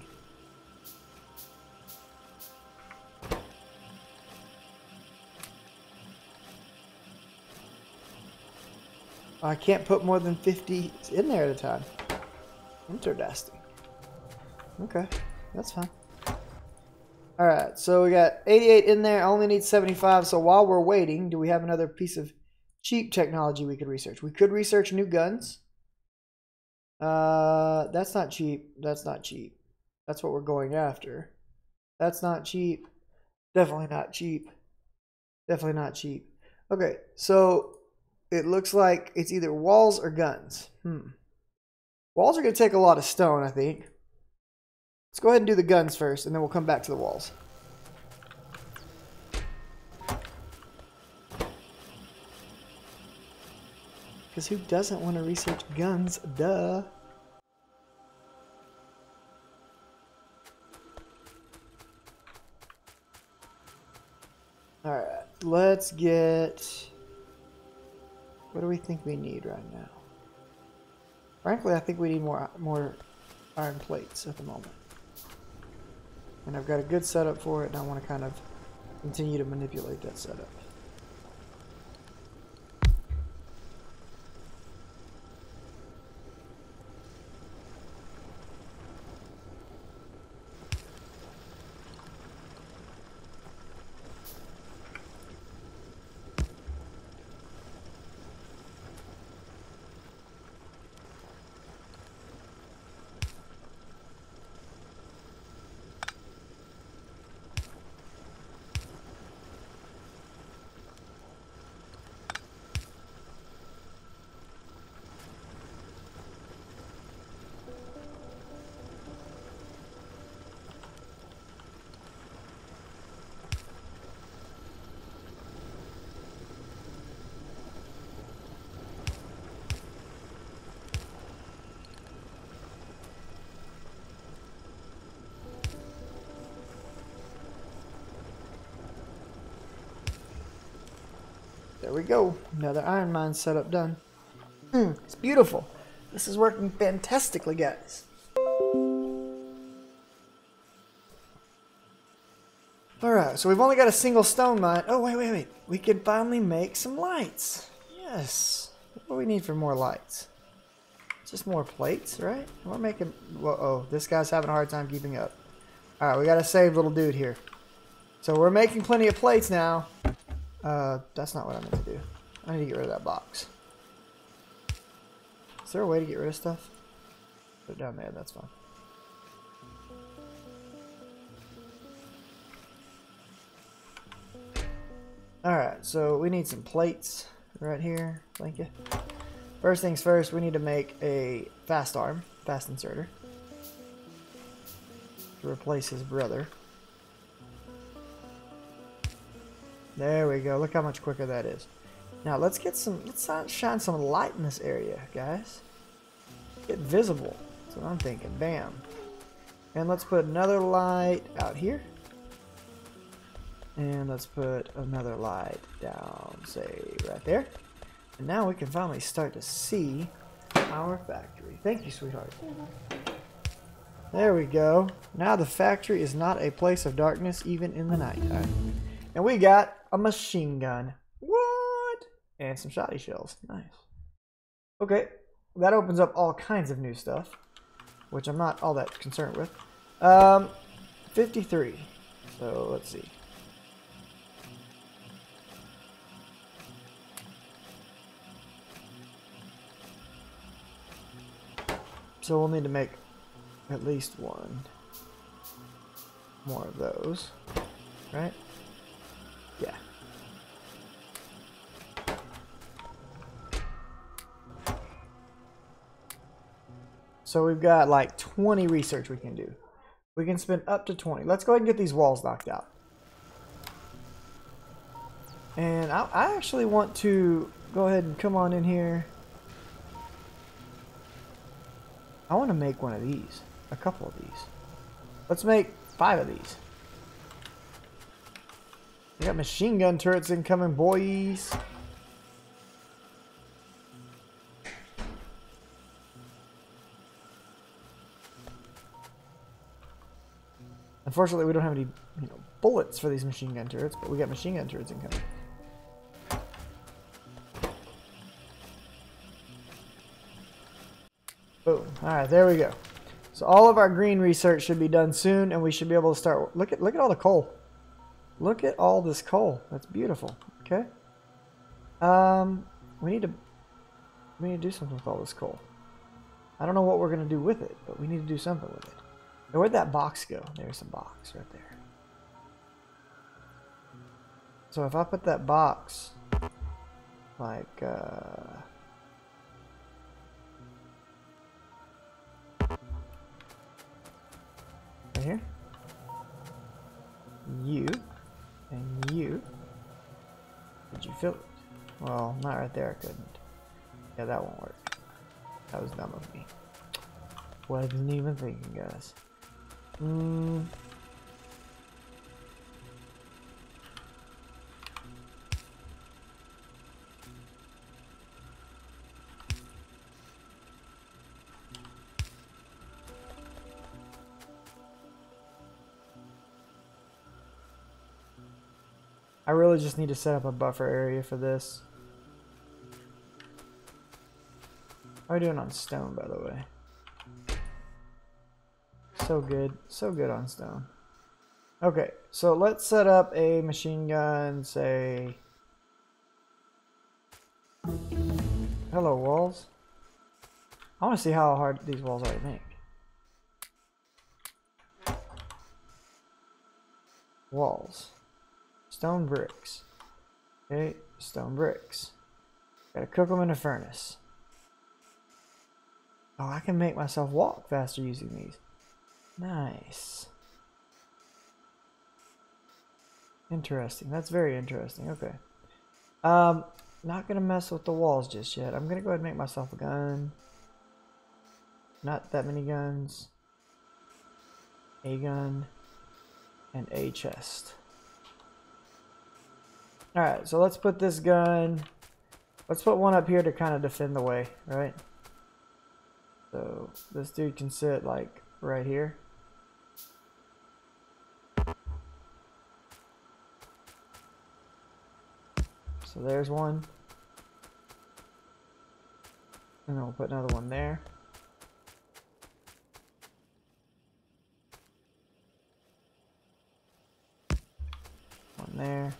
I can't put more than 50 in there at a time. Interesting. Okay, that's fine. Alright, so we got 88 in there. I only need 75. So while we're waiting, do we have another piece of cheap technology we could research? We could research new guns. That's not cheap. That's not cheap. That's what we're going after. That's not cheap. Definitely not cheap. Definitely not cheap. Okay, so it looks like it's either walls or guns. Walls are going to take a lot of stone, I think. Let's go ahead and do the guns first, and then we'll come back to the walls. Because who doesn't want to research guns? Duh. Alright, let's get... What do we think we need right now? Frankly, I think we need more iron plates at the moment. And I've got a good setup for it, and I want to kind of continue to manipulate that setup. There we go. Another iron mine setup done. It's beautiful. This is working fantastically, guys. Alright, so we've only got a single stone mine. Oh, wait. We can finally make some lights. Yes. What do we need for more lights? Just more plates, right? We're making... Whoa, this guy's having a hard time keeping up. Alright, we gotta save little dude here. So we're making plenty of plates now. That's not what I meant to do. I need to get rid of that box. Is there a way to get rid of stuff? Put it down there, that's fine. Alright, so we need some plates right here. Thank you. First things first, we need to make a fast inserter. To replace his brother. There we go. Look how much quicker that is. Now let's shine some light in this area, guys. Get visible. That's what I'm thinking. Bam. And let's put another light out here. And let's put another light down, say, right there. And now we can finally start to see our factory. Thank you, sweetheart. There we go. Now the factory is not a place of darkness, even in the nighttime. And we got a machine gun. What? And some shotty shells. Nice. Okay. That opens up all kinds of new stuff, which I'm not all that concerned with. 53. So let's see. So we'll need to make at least one more of those, right? Yeah. So we've got like 20 research we can do. We can spend up to 20. Let's go ahead and get these walls knocked out. And I actually want to go ahead and come on in here. I want to make one of these. a couple of these. Let's make 5 of these. We got machine gun turrets incoming, boys. Unfortunately, we don't have any, bullets for these machine gun turrets, but we got machine gun turrets incoming. Boom. Alright, there we go. So all of our green research should be done soon, and we should be able to start. Look at all the coal. Look at all this coal. That's beautiful. Okay. We need to do something with all this coal. I don't know what we're gonna do with it, but we need to do something with it. Now, where'd that box go? There's a box right there. So if I put that box like right here, you and you, did you fill it? Well, not right there. I couldn't. Yeah, that won't work. That was dumb of me. Wasn't even thinking, guys. I really just need to set up a buffer area for this. How are we doing on stone, by the way? So good. So good on stone. Okay, so let's set up a machine gun, say... Hello, walls. I want to see how hard these walls are to make. Walls. Stone bricks. Okay, stone bricks. Gotta cook them in a furnace. Oh, I can make myself walk faster using these. Nice. Interesting. That's very interesting. Okay. Not gonna mess with the walls just yet. I'm gonna go ahead and make myself a gun. Not that many guns. A gun. And a chest. Alright, so let's put this gun... Let's put one up here to kind of defend the way, right? So this dude can sit like right here. So there's one. And then we'll put another one there. One there.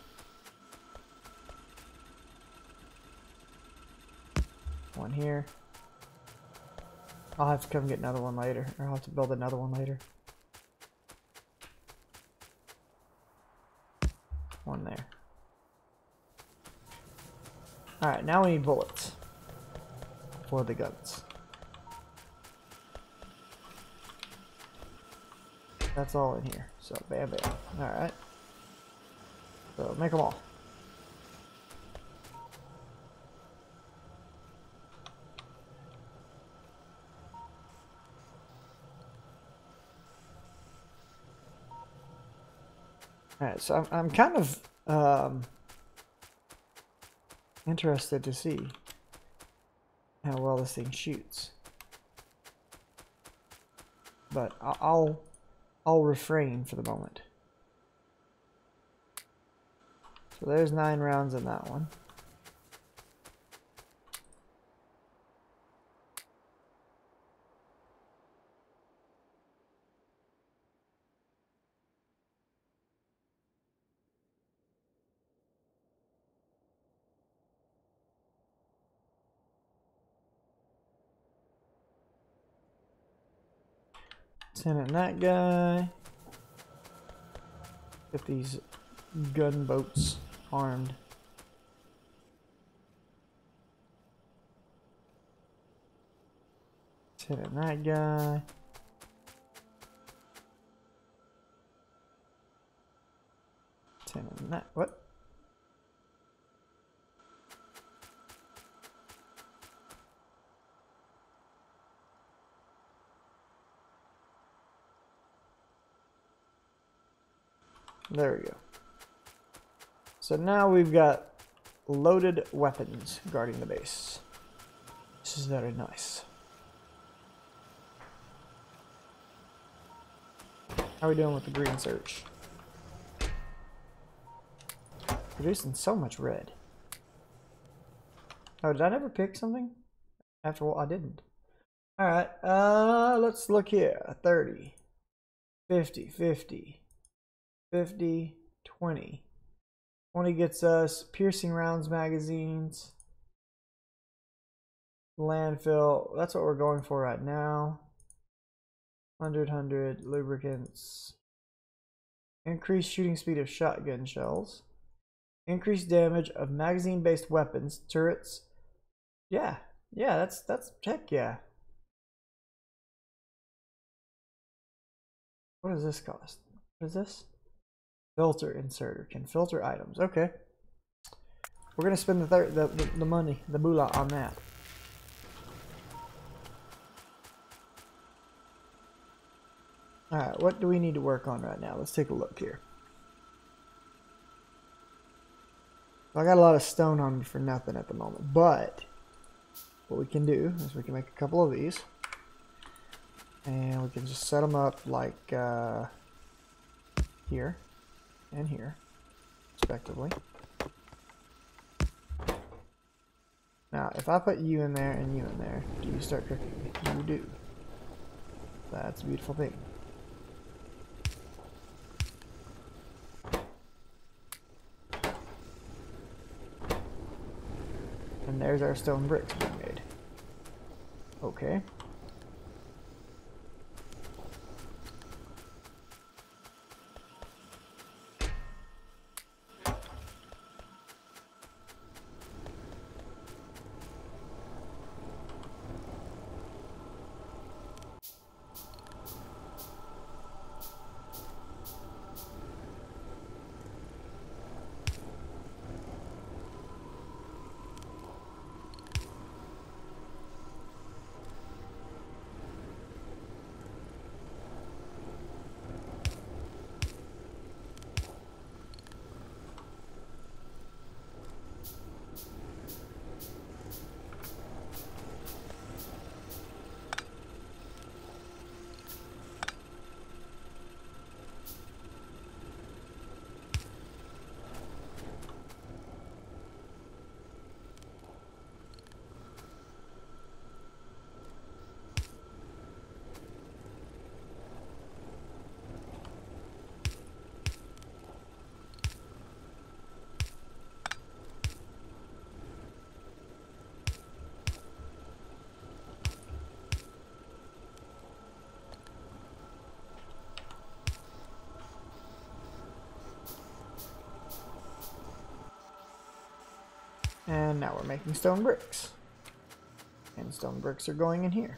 One here. I'll have to come get another one later, or I'll have to build another one later. One there. Alright, now we need bullets for the guns. That's all in here. So, bam, bam. Alright. So, make them all. Alright, so I'm kind of interested to see how well this thing shoots. But I'll refrain for the moment. So there's 9 rounds in that one. Send in that guy. Get these gunboats armed. Send in that guy. Send in that. What? There we go. So now we've got loaded weapons guarding the base. This is very nice. How are we doing with the green search? Producing so much red. Oh, did I never pick something? After all, I didn't. Alright, let's look here. 30, 50, 50, 50, 20. 20 gets us piercing rounds magazines. Landfill, that's what we're going for right now. 100 lubricants. Increased shooting speed of shotgun shells. Increased damage of magazine-based weapons, turrets. Yeah, that's heck yeah. What does this cost? What is this? Filter inserter can filter items. Okay, we're gonna spend the money, the moolah on that. All right, what do we need to work on right now? Let's take a look here. I got a lot of stone on me for nothing at the moment, but what we can do is we can make a couple of these, and we can just set them up like here and here, respectively. Now, if I put you in there and you in there, do you start cooking? You do. That's a beautiful thing. And there's our stone bricks being made. Okay. And now we're making stone bricks. And stone bricks are going in here.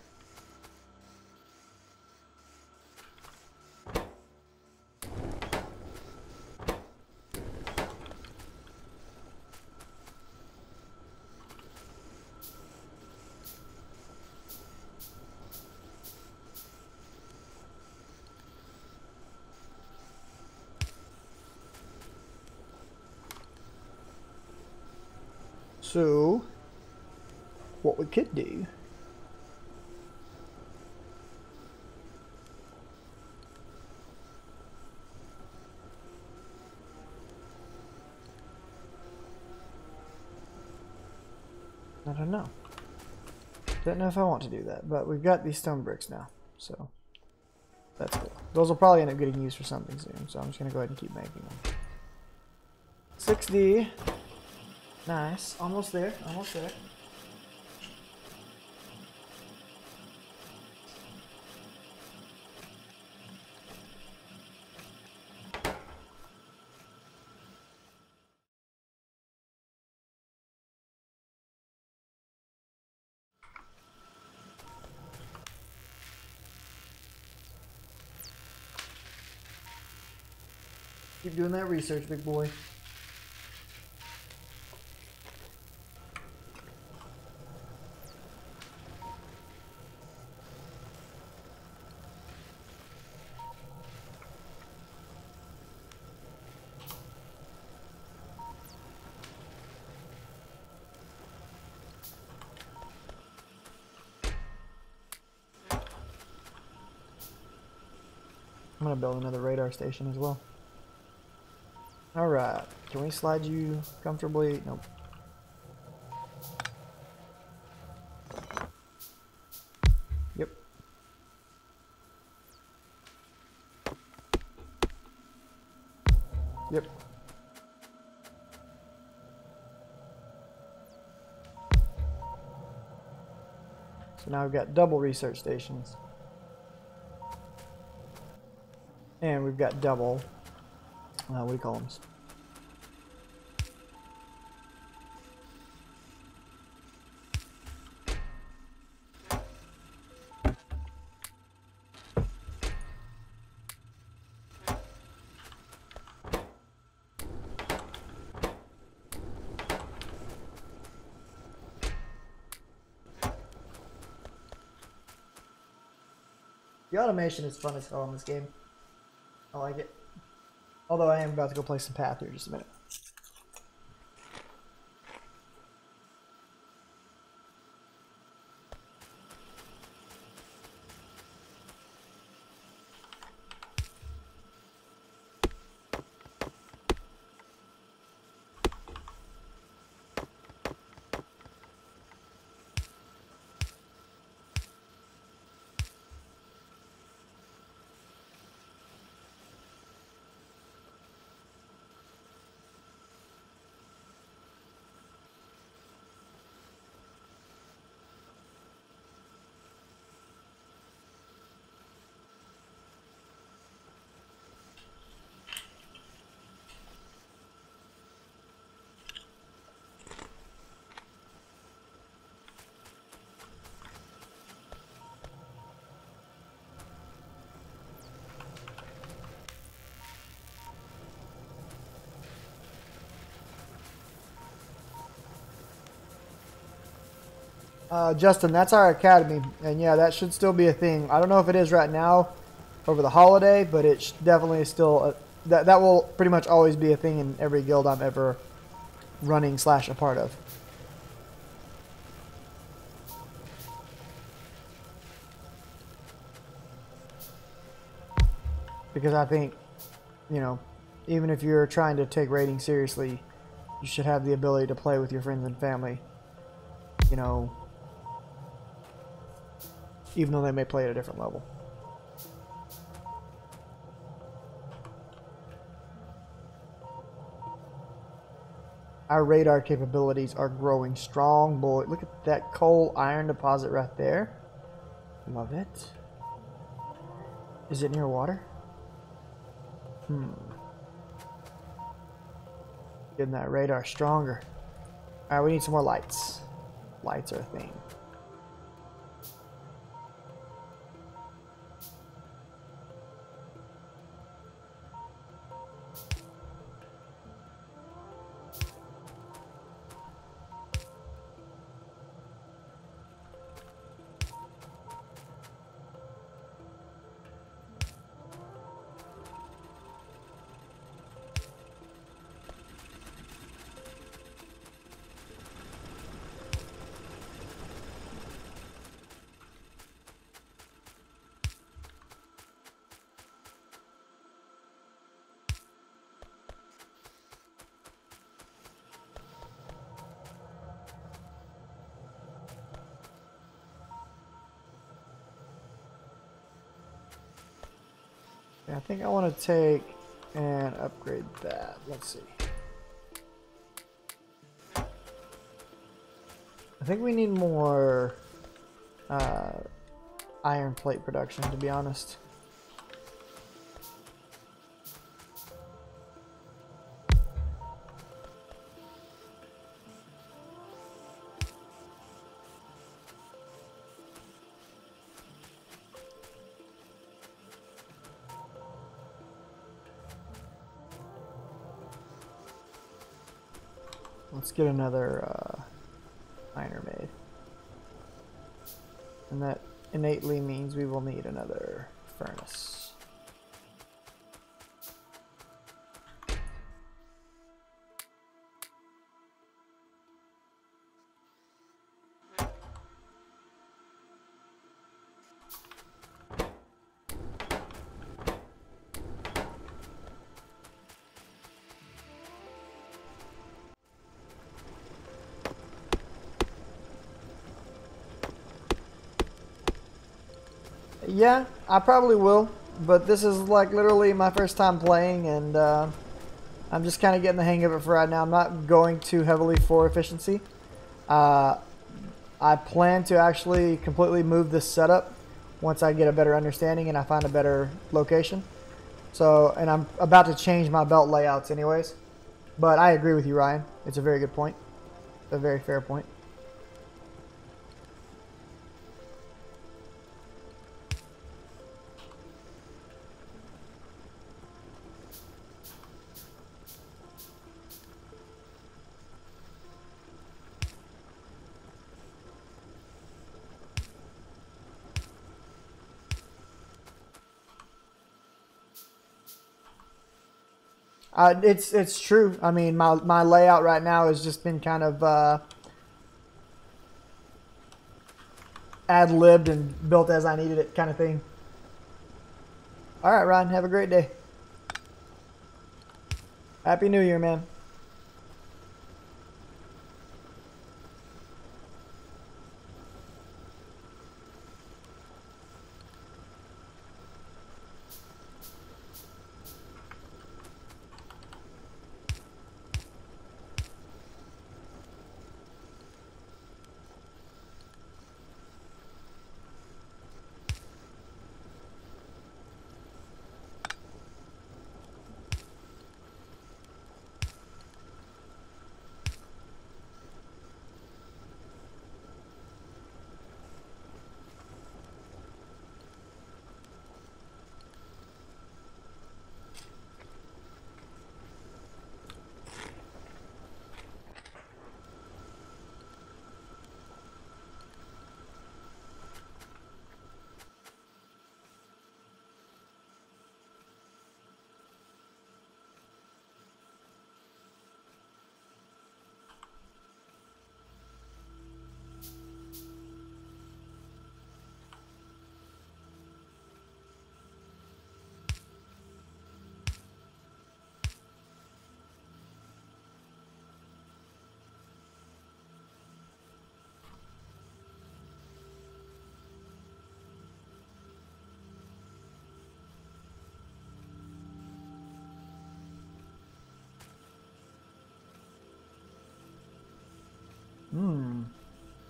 So, what we could do I don't know. Don't know if I want to do that, but we've got these stone bricks now, so that's cool. Those will probably end up getting used for something soon, so I'm just going to go ahead and keep making them. 60. Nice. Almost there. Almost there. Keep doing that research, big boy. I'm gonna build another radar station as well. Alright, can we slide you comfortably? Nope. Yep. Yep. So now we've got double research stations. And we've got double, what do you call them? The automation is fun as hell in this game. I like it. Although I am about to go play some Path here in just a minute. Justin, that's our academy, and yeah, that should still be a thing. I don't know if it is right now over the holiday, but it definitely is still that will pretty much always be a thing in every guild I'm ever running / a part of. Because I think, you know, even if you're trying to take raiding seriously, you should have the ability to play with your friends and family, you know, even though they may play at a different level. Our radar capabilities are growing strong, boy. Look at that coal iron deposit right there. Love it. Is it near water? Getting that radar stronger. Alright, we need some more lights. Lights are a thing. I think I want to take and upgrade that. Let's see. I think we need more iron plate production, to be honest. Let's get another miner made. And that innately means we will need another furnace. Yeah, I probably will, but this is like literally my first time playing, and I'm just kind of getting the hang of it for right now. I'm not going too heavily for efficiency. Uh, I plan to actually completely move this setup once I get a better understanding and I find a better location. So, and I'm about to change my belt layouts anyways. But I agree with you, Ryan. It's a very good point. A very fair point. It's true. I mean, my layout right now has just been kind of ad-libbed and built as I needed it kind of thing. All right, Ryan, have a great day. Happy New Year, man.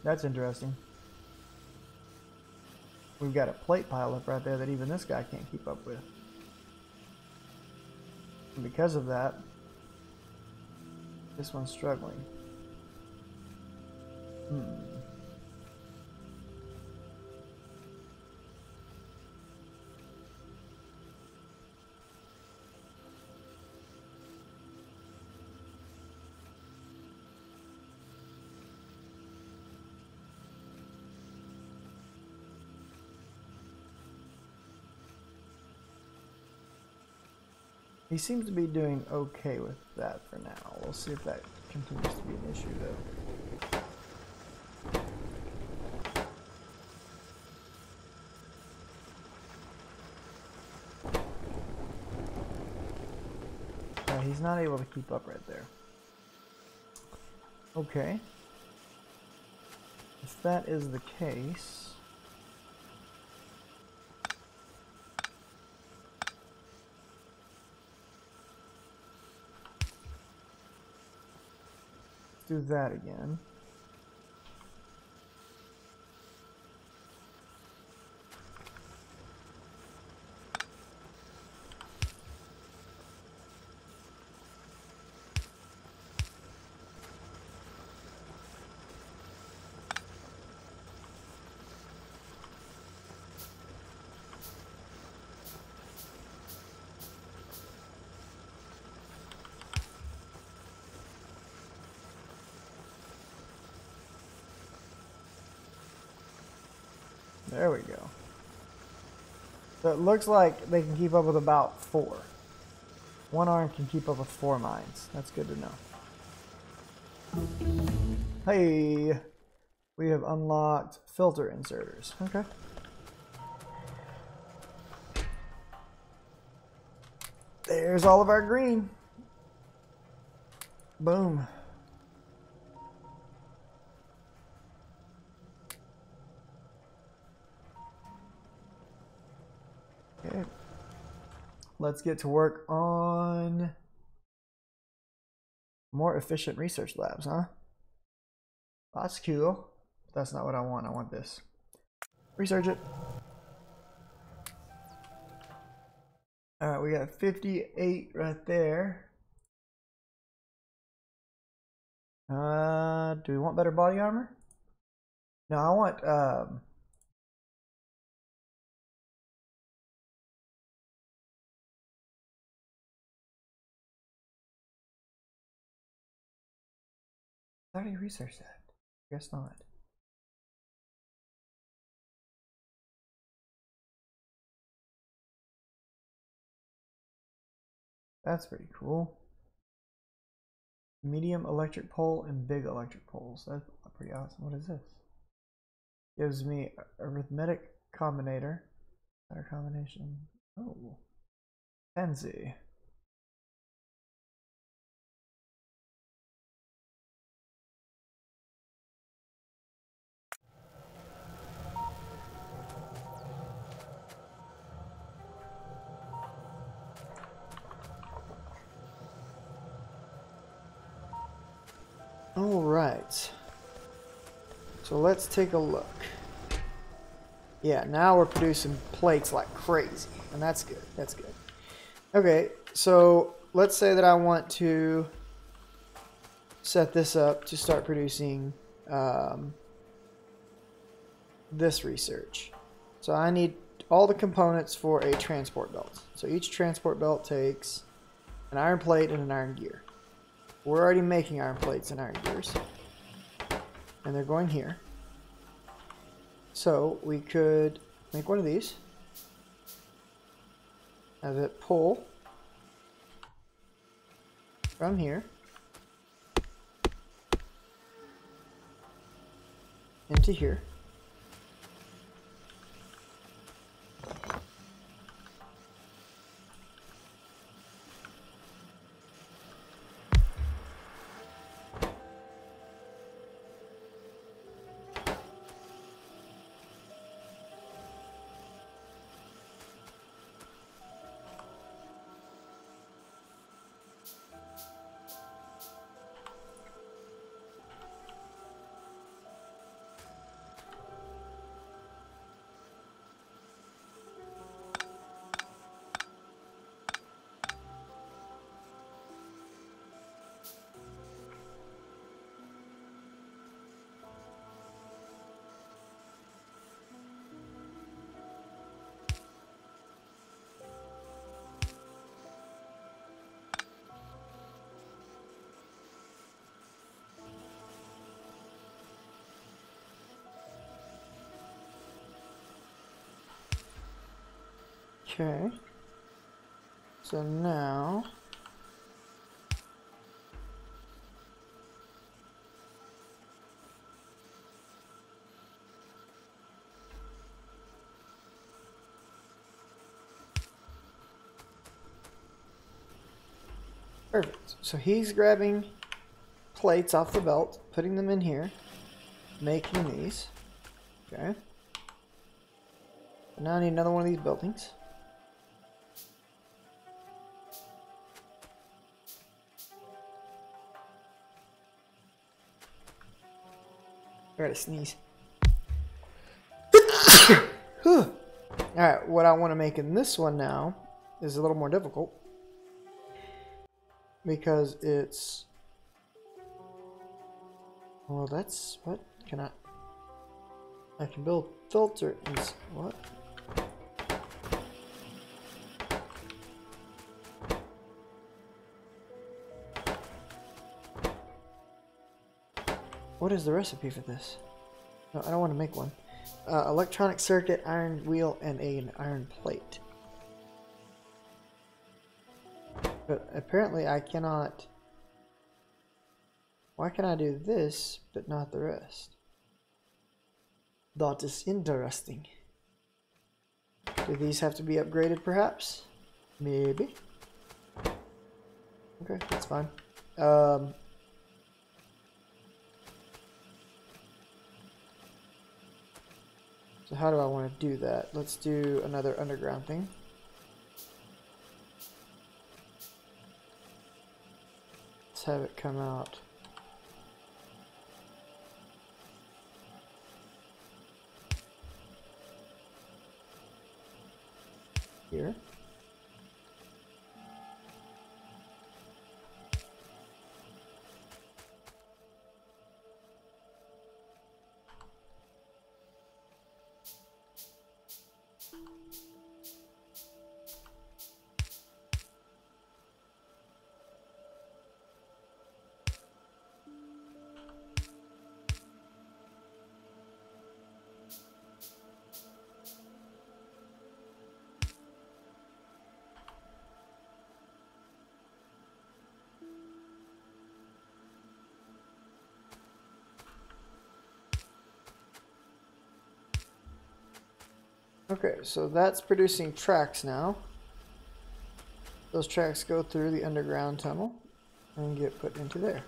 That's interesting. We've got a plate pile up right there that even this guy can't keep up with. And because of that, this one's struggling. He seems to be doing okay with that for now. We'll see if that continues to be an issue, though. Yeah, he's not able to keep up right there. Okay. If that is the case... do that again. There we go. So it looks like they can keep up with about 4. One arm can keep up with 4 mines. That's good to know. Hey, we have unlocked filter inserters. Okay. There's all of our green. Boom. let's get to work on more efficient research labs, huh? That's cool. That's not what I want. I want this. Research it. Alright, we got 58 right there. Do we want better body armor? No, I want I already researched that. Guess not. That's pretty cool. Medium electric pole and big electric poles. That's pretty awesome. What is this? Gives me arithmetic combinator. Better combination. Oh. Fancy. All right. So let's take a look. Yeah, now we're producing plates like crazy, and that's good. That's good. Okay, so let's say that I want to set this up to start producing this research. So I need all the components for a transport belt. So each transport belt takes an iron plate and an iron gear. We're already making iron plates and iron gears, and they're going here. So we could make one of these, have it pull from here into here. Okay, so now perfect. So he's grabbing plates off the belt, putting them in here, making these. Okay. Now I need another one of these buildings. I gotta sneeze. Alright, what I want to make in this one now is a little more difficult. Because it's... Well, that's... What? Can I can build filter... What? What is the recipe for this? No, I don't want to make one. Electronic circuit, iron wheel, and an iron plate. But apparently I cannot... Why can I do this, but not the rest? That is interesting. Do these have to be upgraded, perhaps? Maybe. Okay, that's fine. So how do I want to do that? Let's do another underground thing. have it come out. Here. Okay, so that's producing tracks now. Those tracks go through the underground tunnel and get put into there.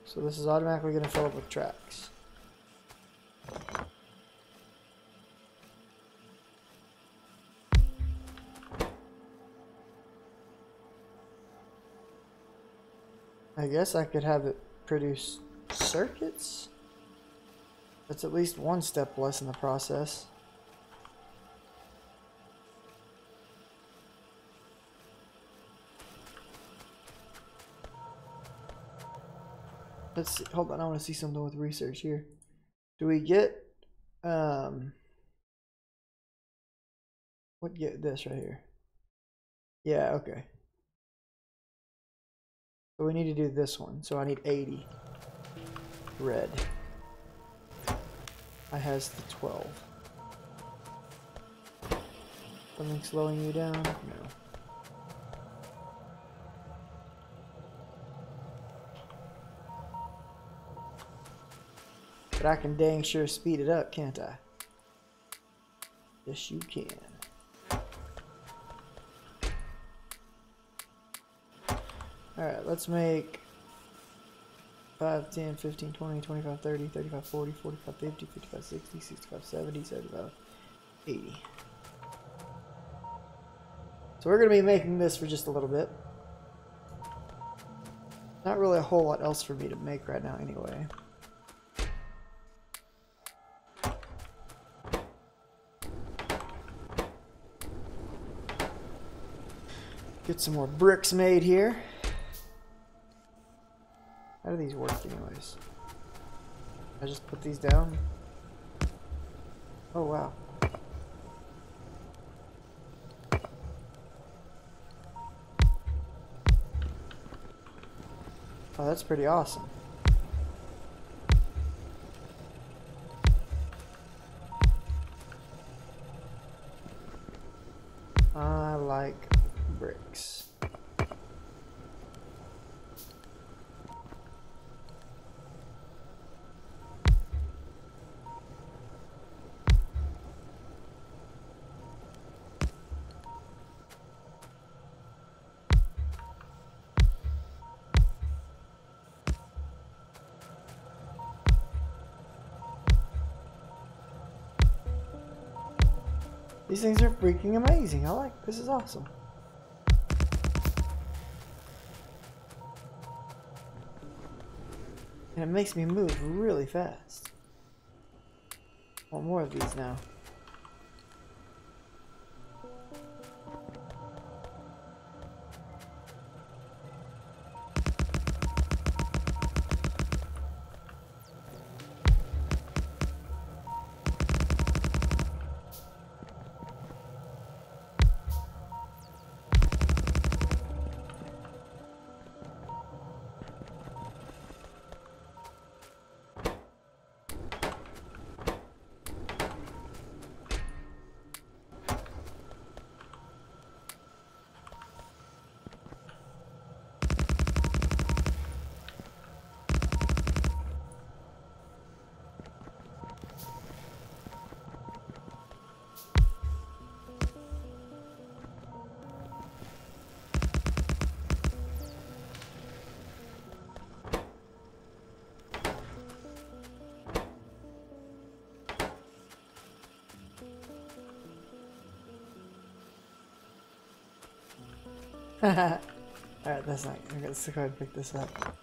So this is automatically going to fill up with tracks. I guess I could have it produce circuits. That's at least one step less in the process. Let's see. Hold on, I want to see something with research here. Do we get what get this right here? Yeah, okay. So we need to do this one. So I need 80 red. I has the 12. Something slowing you down? No. But I can dang sure speed it up, can't I? Yes, you can. Alright, let's make 5, 10, 15, 20, 25, 30, 35, 40, 45, 50, 55, 60, 65, 70, 75, 80. So we're going to be making this for just a little bit. Not really a whole lot else for me to make right now anyway. Get some more bricks made here. How do these work anyways? I just put these down? Oh wow. Oh, that's pretty awesome. I like bricks. These things are freaking amazing. I like this. Is awesome. And it makes me move really fast. I want more of these now. I Alright, that's not. I'm gonna go ahead and pick this up.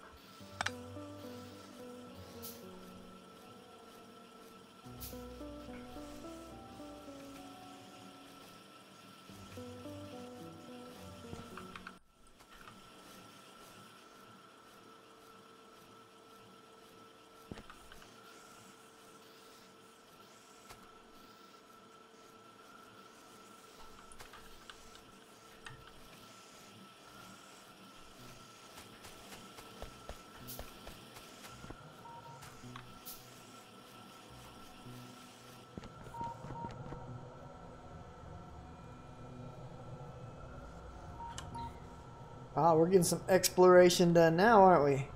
Ah, we're getting some exploration done now, aren't we?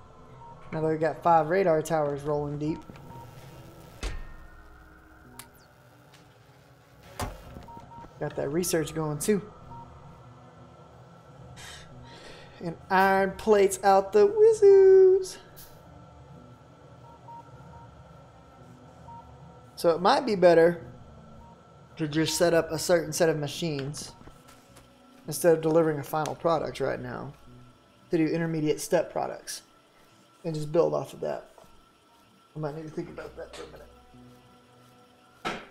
Now that we got 5 radar towers rolling deep. Got that research going too. And iron plates out the wizzoos. So it might be better to just set up a certain set of machines instead of delivering a final product right now, to do intermediate step products and just build off of that. I might need to think about that for a minute.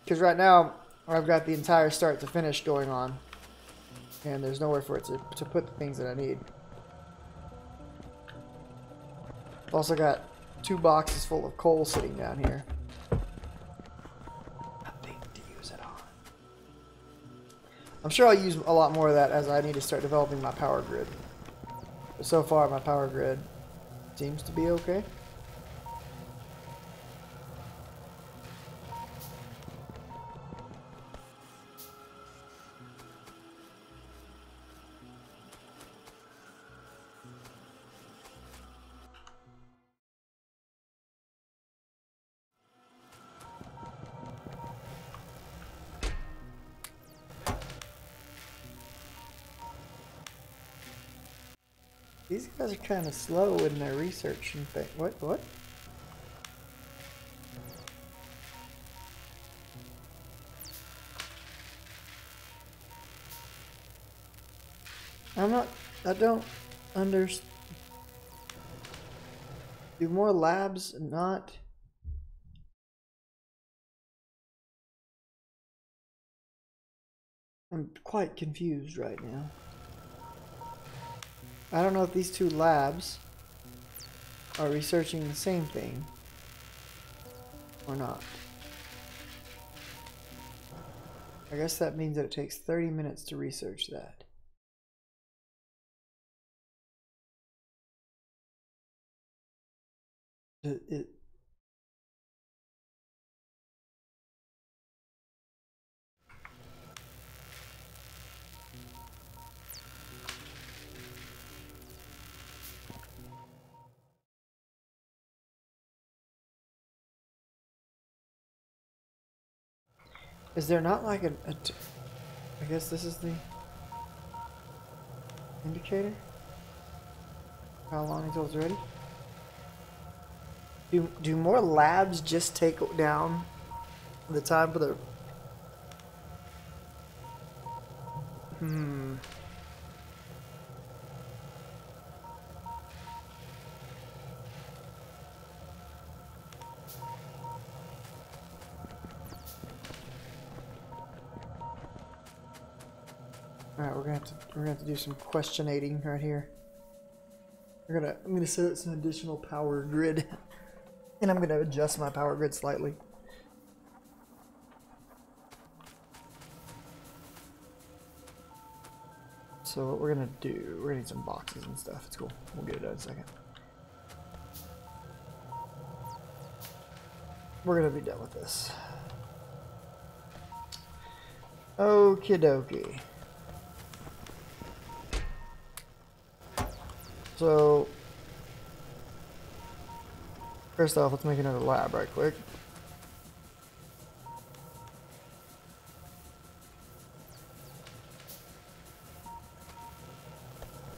Because right now I've got the entire start to finish going on and there's nowhere for it to put the things that I need. I've also got 2 boxes full of coal sitting down here. I'm sure I'll use a lot more of that as I need to start developing my power grid. But so far, my power grid seems to be okay. These guys are kind of slow in their research and thing. What? I don't understand. Do more labs not? I'm quite confused right now. I don't know if these 2 labs are researching the same thing or not. I guess that means that it takes 30 minutes to research that. Is there not like I guess this is the indicator? How long until it's ready? Do more labs just take down the time for the... Alright, we're gonna have to do some questionating right here. I'm gonna set up some additional power grid. And I'm gonna adjust my power grid slightly. So what we're gonna do, we're gonna need some boxes and stuff. It's cool. We'll get it done in a second. We're gonna be done with this. Okie dokie. So, first off, let's make another lab right quick.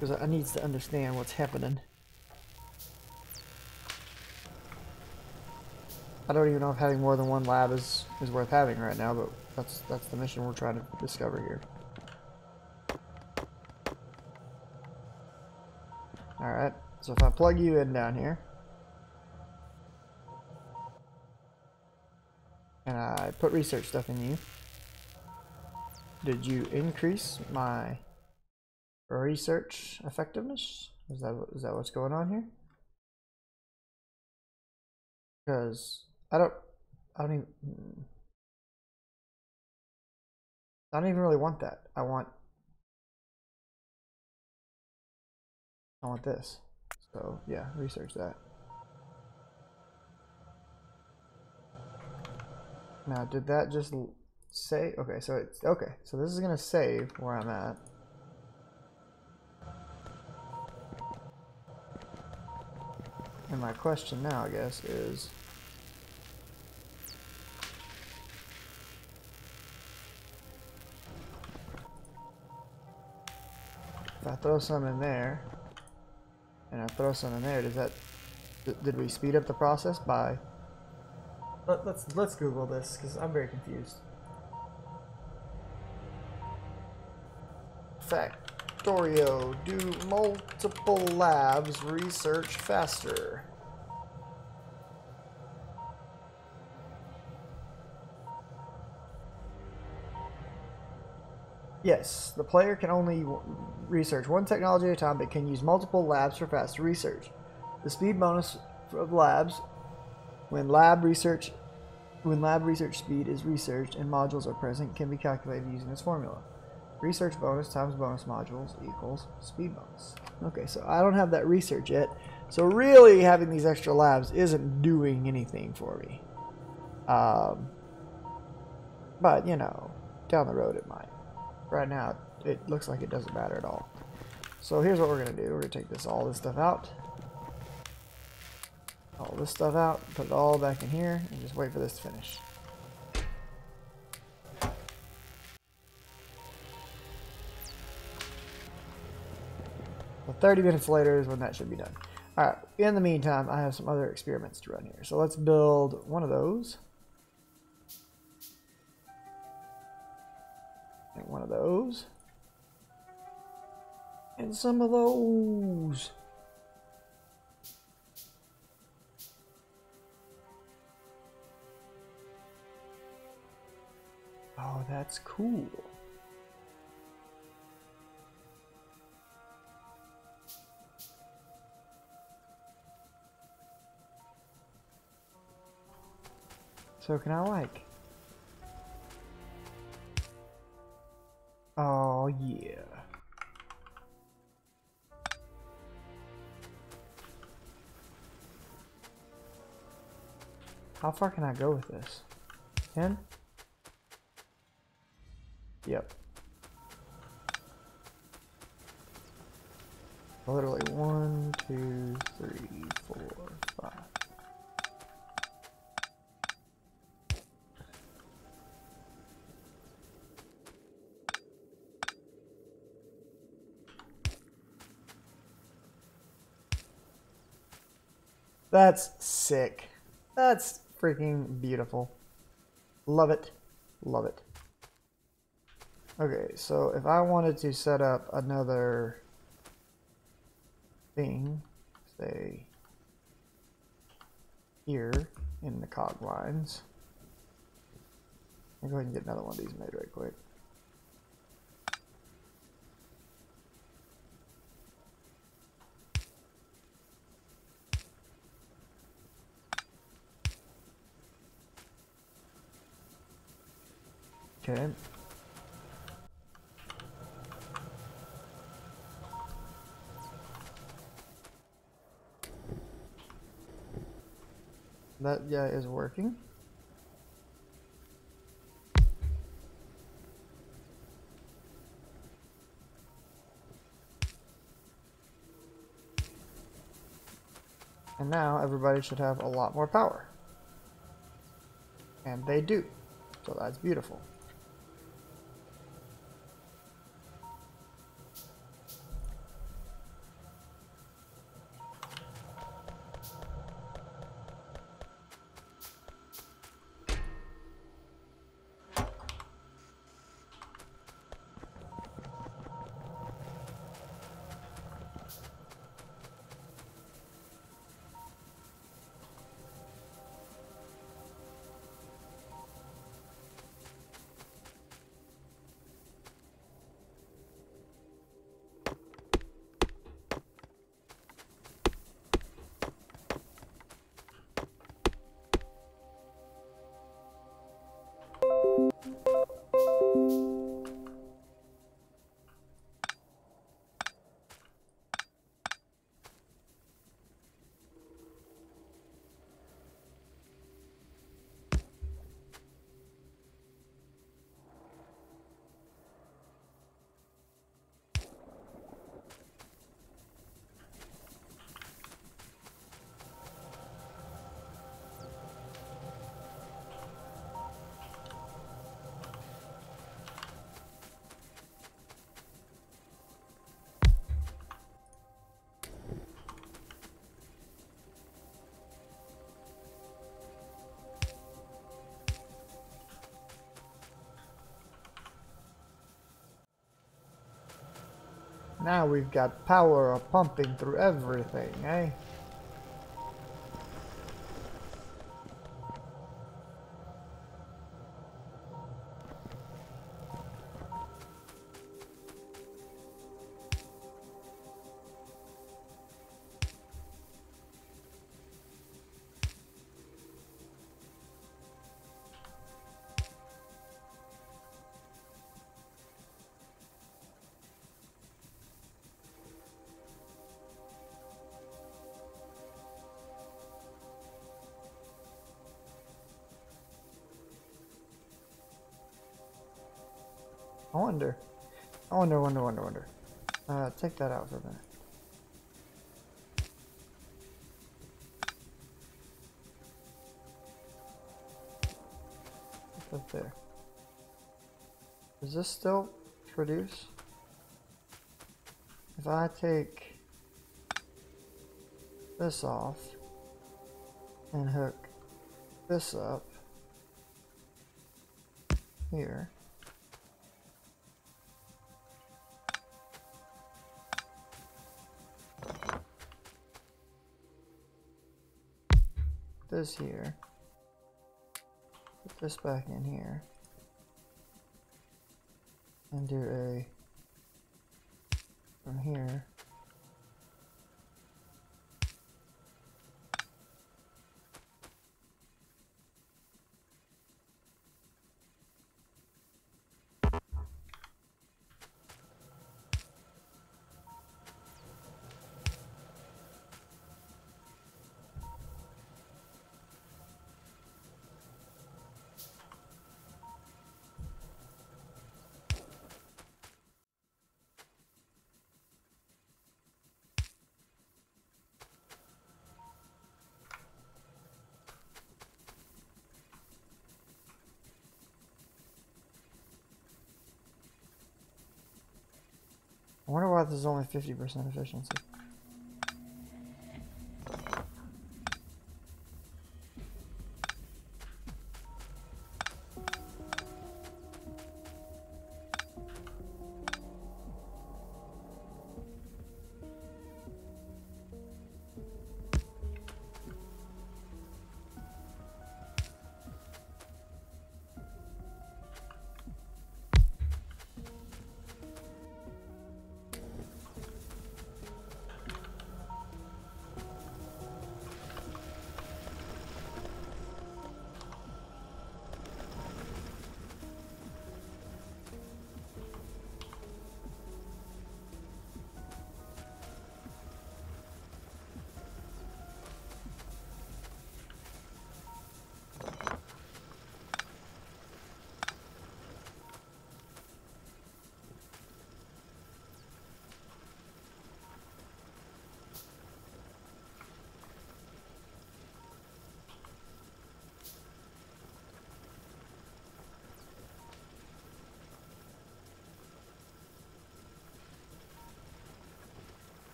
Because I need to understand what's happening. I don't even know if having more than 1 lab is worth having right now, but that's the mission we're trying to discover here. Alright, so if I plug you in down here, and I put research stuff in you, did you increase my research effectiveness? Is that what's going on here? Because I don't even really want that. I want this. So yeah, research that. Now, did that just say? Okay, so it's okay. So this is gonna save where I'm at. And my question now, I guess, is if I throw some in there and I throw some in there, does that did we speed up the process by let's Google this because I'm very confused. Factorio, do multiple labs research faster? Yes, the player can only research one technology at a time, but can use multiple labs for faster research. The speed bonus of labs when lab research speed is researched and modules are present can be calculated using this formula. Research bonus times bonus modules equals speed bonus. Okay, so I don't have that research yet. So really having these extra labs isn't doing anything for me. But, you know, down the road it might. Right now, it looks like it doesn't matter at all. So here's what we're going to do. We're going to take all this stuff out. All this stuff out. Put it all back in here and just wait for this to finish. Well, 30 minutes later is when that should be done. Alright, in the meantime, I have some other experiments to run here. So let's build one of those. And one of those. And some of those. Oh, that's cool. So can I like... Oh, yeah. How far can I go with this? 10? Yep. Literally 1, 2, 3, 4, 5. That's sick. That's freaking beautiful. Love it. Love it. Okay, so if I wanted to set up another thing, say here in the cog lines, I'll go ahead and get another one of these made right quick. Okay. That, yeah, is working. And now everybody should have a lot more power. And they do. So that's beautiful. Now we've got power pumping through everything, eh? I wonder. Take that out for a minute. Put that there. Does this still produce? If I take this off and hook this up here. This here. Put this back in here. And do a from here. I wonder why this is only 50% efficiency.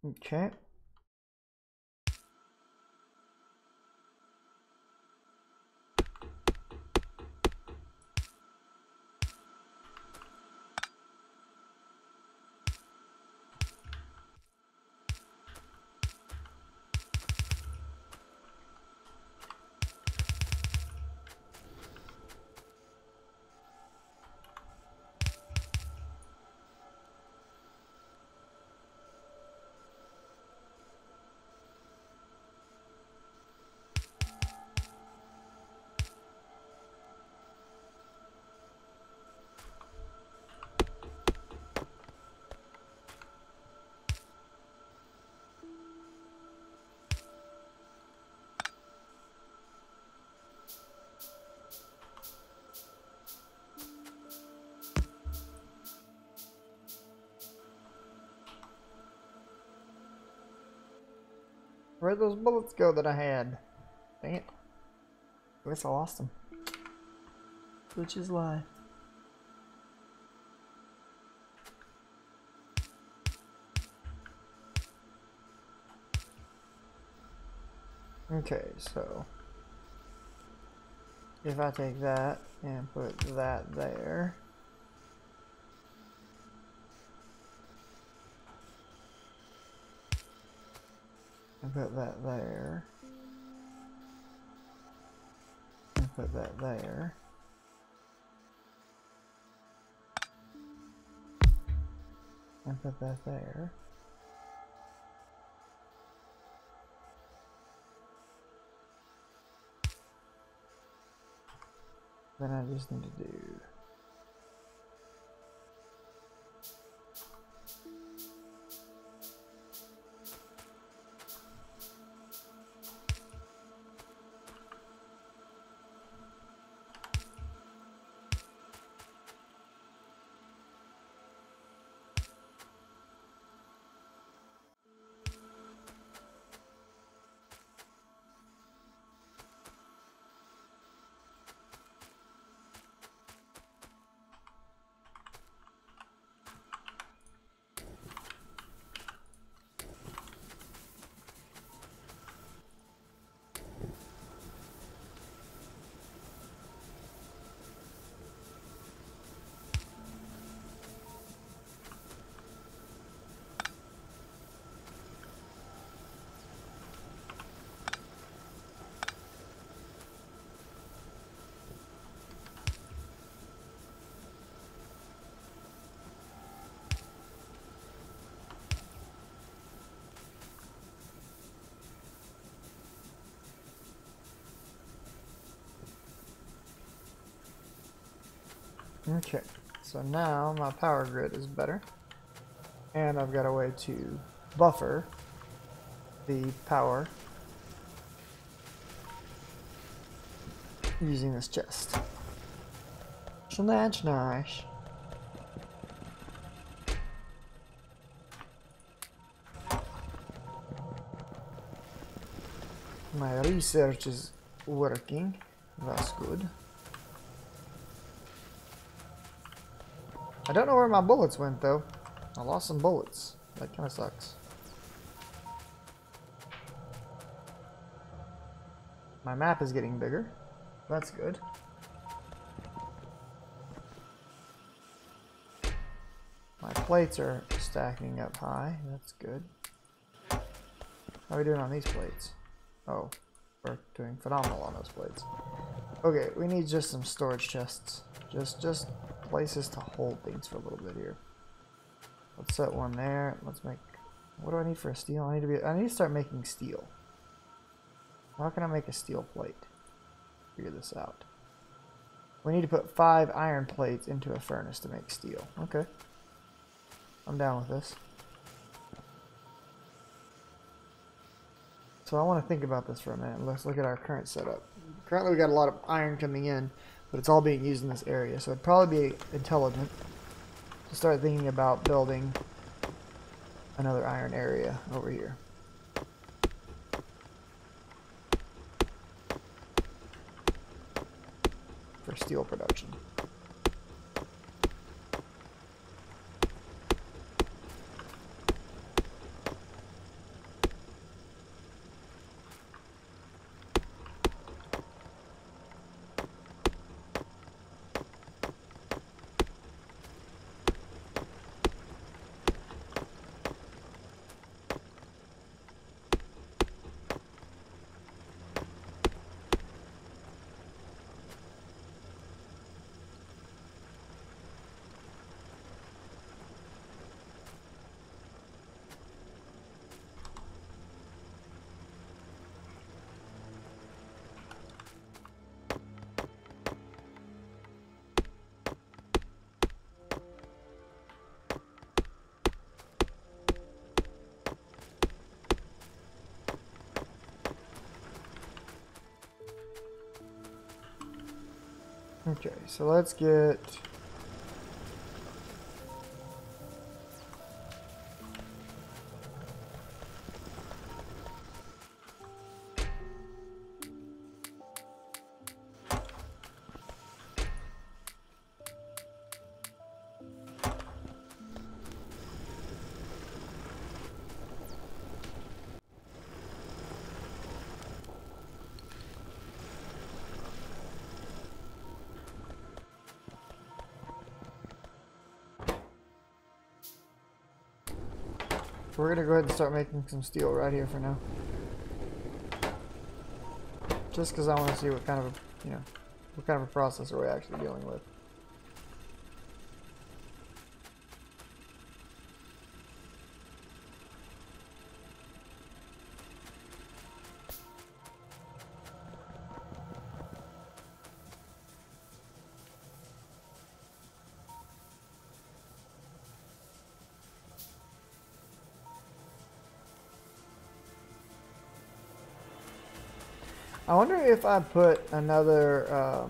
Okay. Where'd those bullets go that I had? Dang it. I guess I lost them. Which is life. Okay, so if I take that and put that there, and put that there, and put that there, and put that there, then I just need to do okay, so now my power grid is better, and I've got a way to buffer the power using this chest. So that's nice. My research is working. That's good. I don't know where my bullets went though. I lost some bullets. That kind of sucks. My map is getting bigger. That's good. My plates are stacking up high. That's good. How are we doing on these plates? Oh, we're doing phenomenal on those plates. Okay, we need just some storage chests. Just places to hold things for a little bit here. Let's set one there. Let's make. What do I need for a steel? I need to start making steel. How can I make a steel plate? Figure this out. We need to put 5 iron plates into a furnace to make steel. Okay. I'm down with this. So I want to think about this for a minute. Let's look at our current setup. Currently we got a lot of iron coming in, but it's all being used in this area. So it'd probably be intelligent to start thinking about building another iron area over here. For steel production. Okay, so let's get we're gonna go ahead and start making some steel right here for now. Just because I want to see what kind of a, what kind of a process are we actually dealing with. I wonder if I put another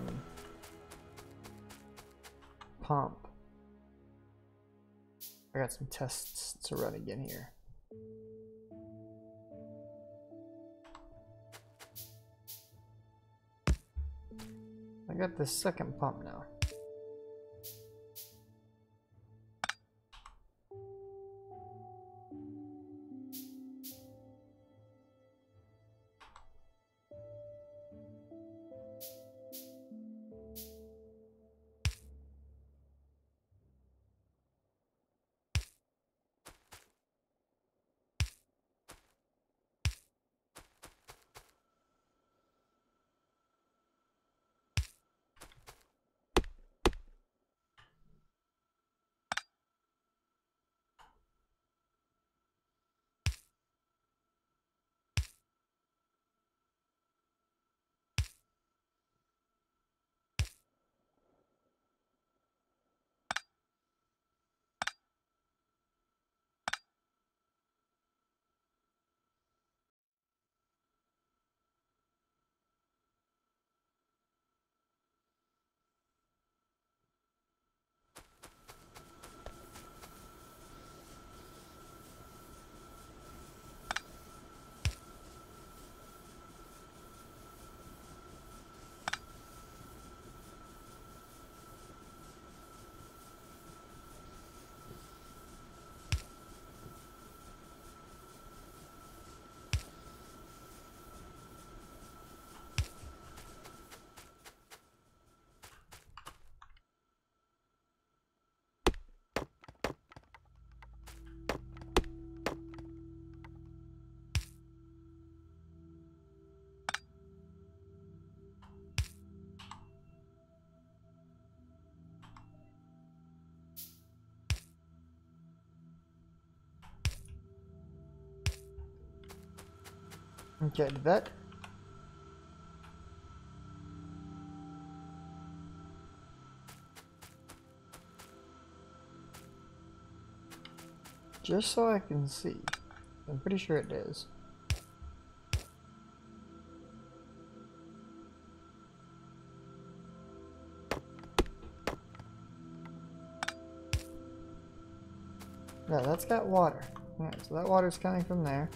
pump. I got some tests to run again here. I got the second pump now. Okay, did that. Just so I can see. I'm pretty sure it is. Yeah, that's got water. Alright, so that water's coming from there.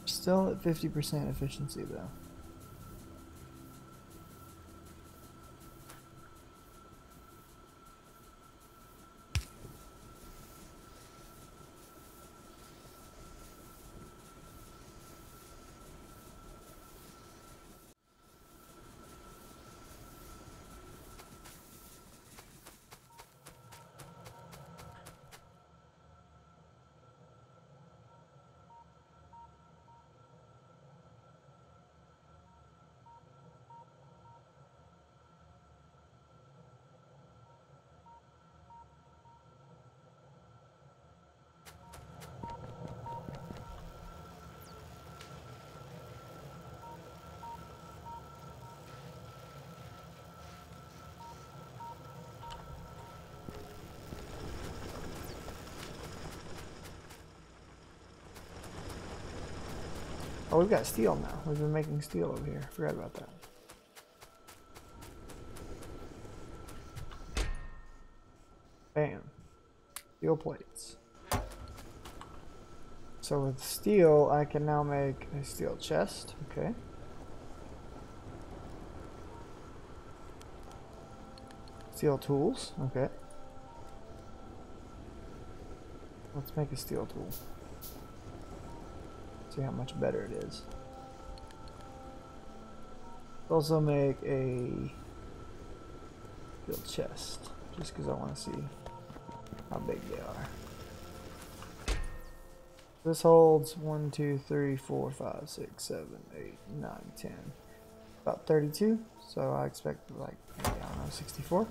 Still at 50% efficiency though. Oh, we've got steel now. We've been making steel over here. Forgot about that. Bam. Steel plates. So with steel, I can now make a steel chest. Okay. Steel tools. Okay. Let's make a steel tool. See how much better it is. Also make a field chest, just because I want to see how big they are. This holds 1, 2, 3, 4, 5, 6, 7, 8, 9, 10. About 32, so I expect like, maybe, I don't know, 64.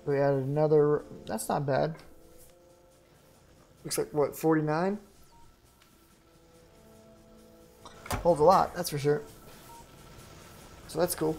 We added another, that's not bad. Looks like, what, 49? Holds a lot, that's for sure. So that's cool.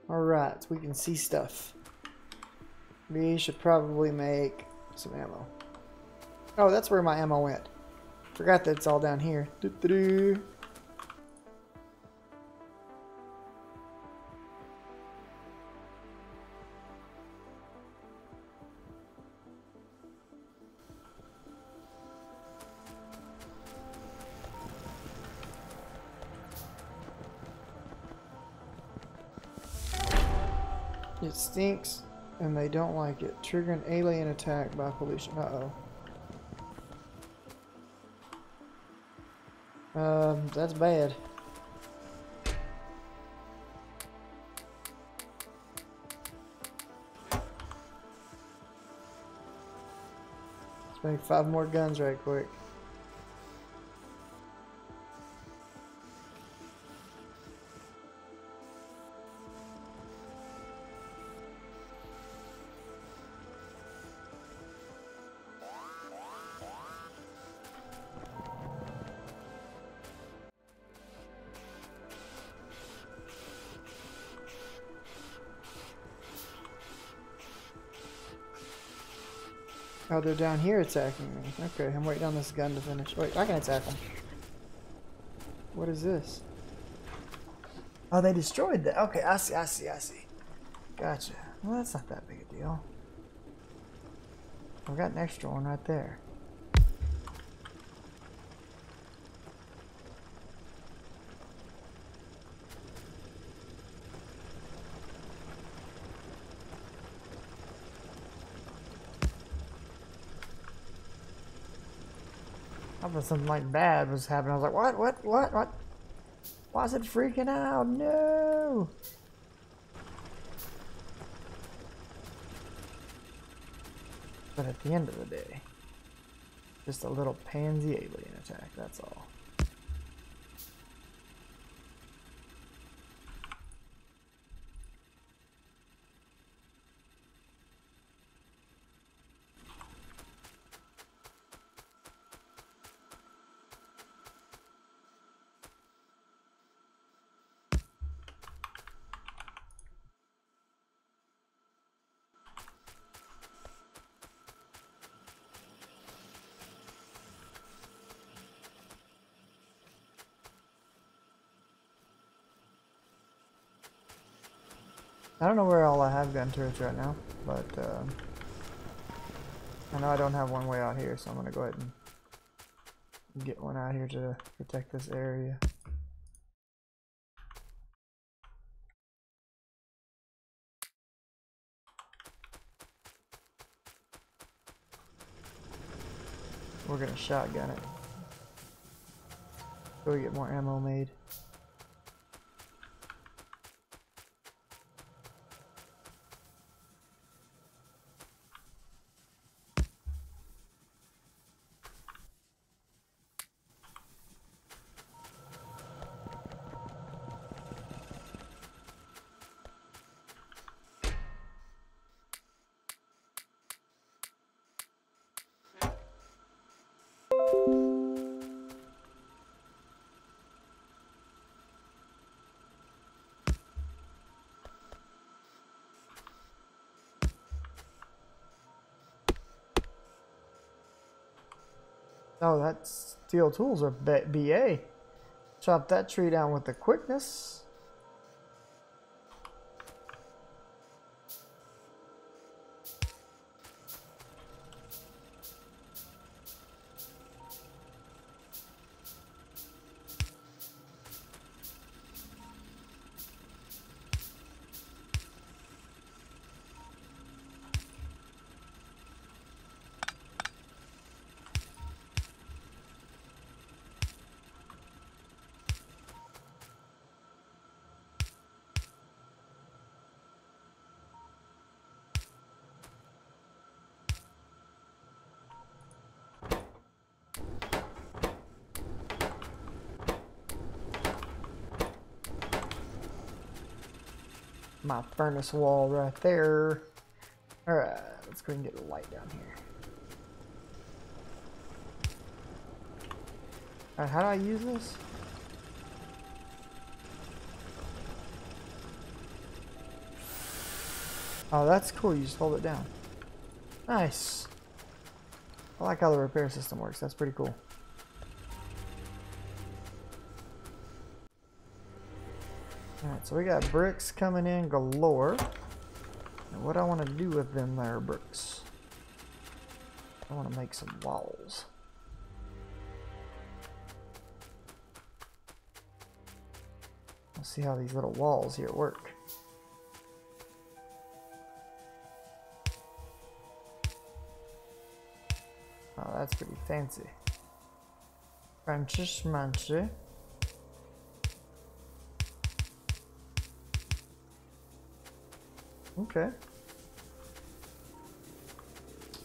Alright, so we can see stuff. We should probably make some ammo. Oh, that's where my ammo went. Forgot that it's all down here. Doo-doo-doo. It stinks, and they don't like it. Trigger an alien attack by pollution. Uh-oh. That's bad. Let's make 5 more guns right quick. Oh, they're down here attacking me. Okay, I'm waiting on this gun to finish. Wait, I can attack them. What is this? Oh, they destroyed that. Okay, I see. Gotcha. Well, that's not that big a deal. I've got an extra one right there. I thought something like bad was happening. I was like, what? Why is it freaking out? No! But at the end of the day, just a little pansy alien attack, that's all. I don't know where all I have gun turrets right now, but I know I don't have one way out here, so I'm going to go ahead and get one out here to protect this area. We're going to shotgun it so we get more ammo made. Oh, that's steel tools or BA. Chop that tree down with the quickness. My furnace wall right there. Alright, let's go ahead and get the light down here. Alright, how do I use this? Oh, that's cool. You just hold it down. Nice. I like how the repair system works. That's pretty cool. Alright, so we got bricks coming in galore. And what I want to do with them there bricks, I want to make some walls. Let's see how these little walls here work. Oh, that's pretty fancy. Fancy schmancy. Okay.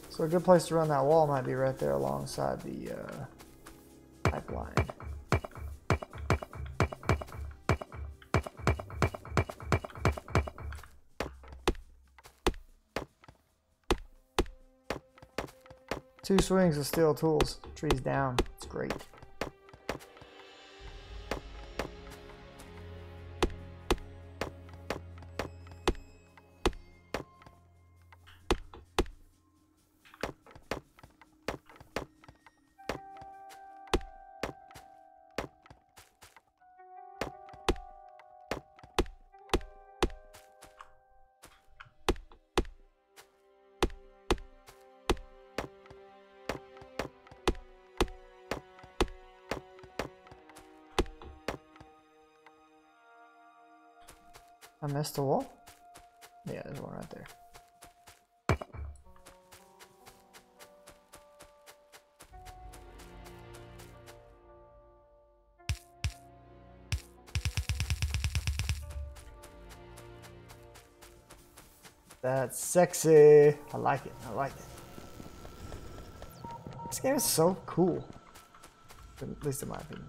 So a good place to run that wall might be right there alongside the pipeline. Two swings of steel tools. Trees down. It's great. I missed a wall? Yeah, there's one right there. That's sexy. I like it. I like it. This game is so cool. At least in my opinion.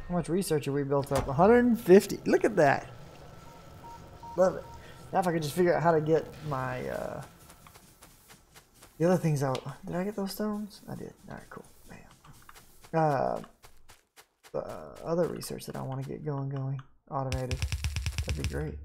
How much research have we built up? 150. Look at that. Love it. Now if I could just figure out how to get my the other things out. Did I get those stones? I did. Alright, cool. Bam. The other research that I want to get going automated. That'd be great.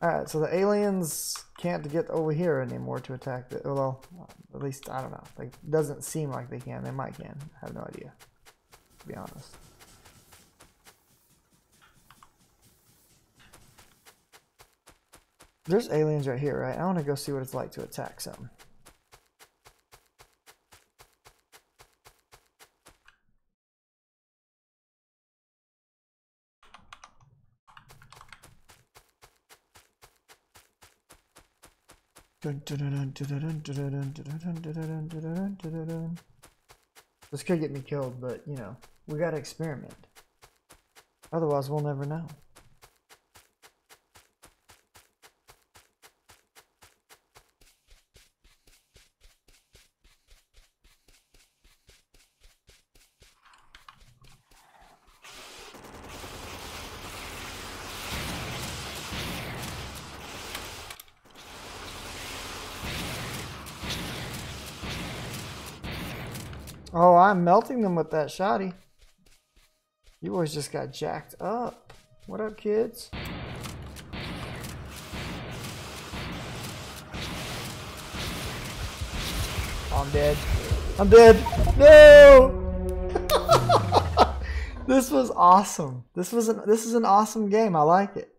Alright, so the aliens can't get over here anymore to attack the, well, at least, I don't know. Like, it doesn't seem like they can. They might can. I have no idea, to be honest. There's aliens right here, right? I want to go see what it's like to attack something. This could get me killed, but you know, we gotta experiment. Otherwise, we'll never know. Oh, I'm melting them with that shotty. You boys just got jacked up. What up, kids? Oh, I'm dead. I'm dead. No! This was awesome. This is an awesome game. I like it.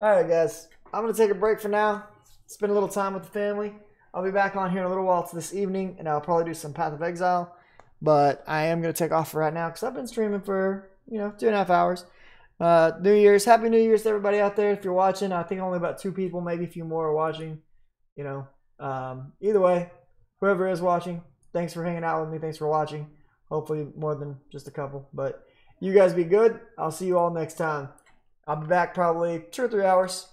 All right, guys. I'm gonna take a break for now. Spend a little time with the family. I'll be back on here in a little while this evening, and I'll probably do some Path of Exile. But I am gonna take off for right now because I've been streaming for 2.5 hours. New Year's, Happy New Year's to everybody out there. If you're watching, I think only about 2 people, maybe a few more are watching. Either way, whoever is watching, thanks for hanging out with me. Thanks for watching. Hopefully more than just a couple. But you guys be good. I'll see you all next time. I'll be back probably 2 or 3 hours.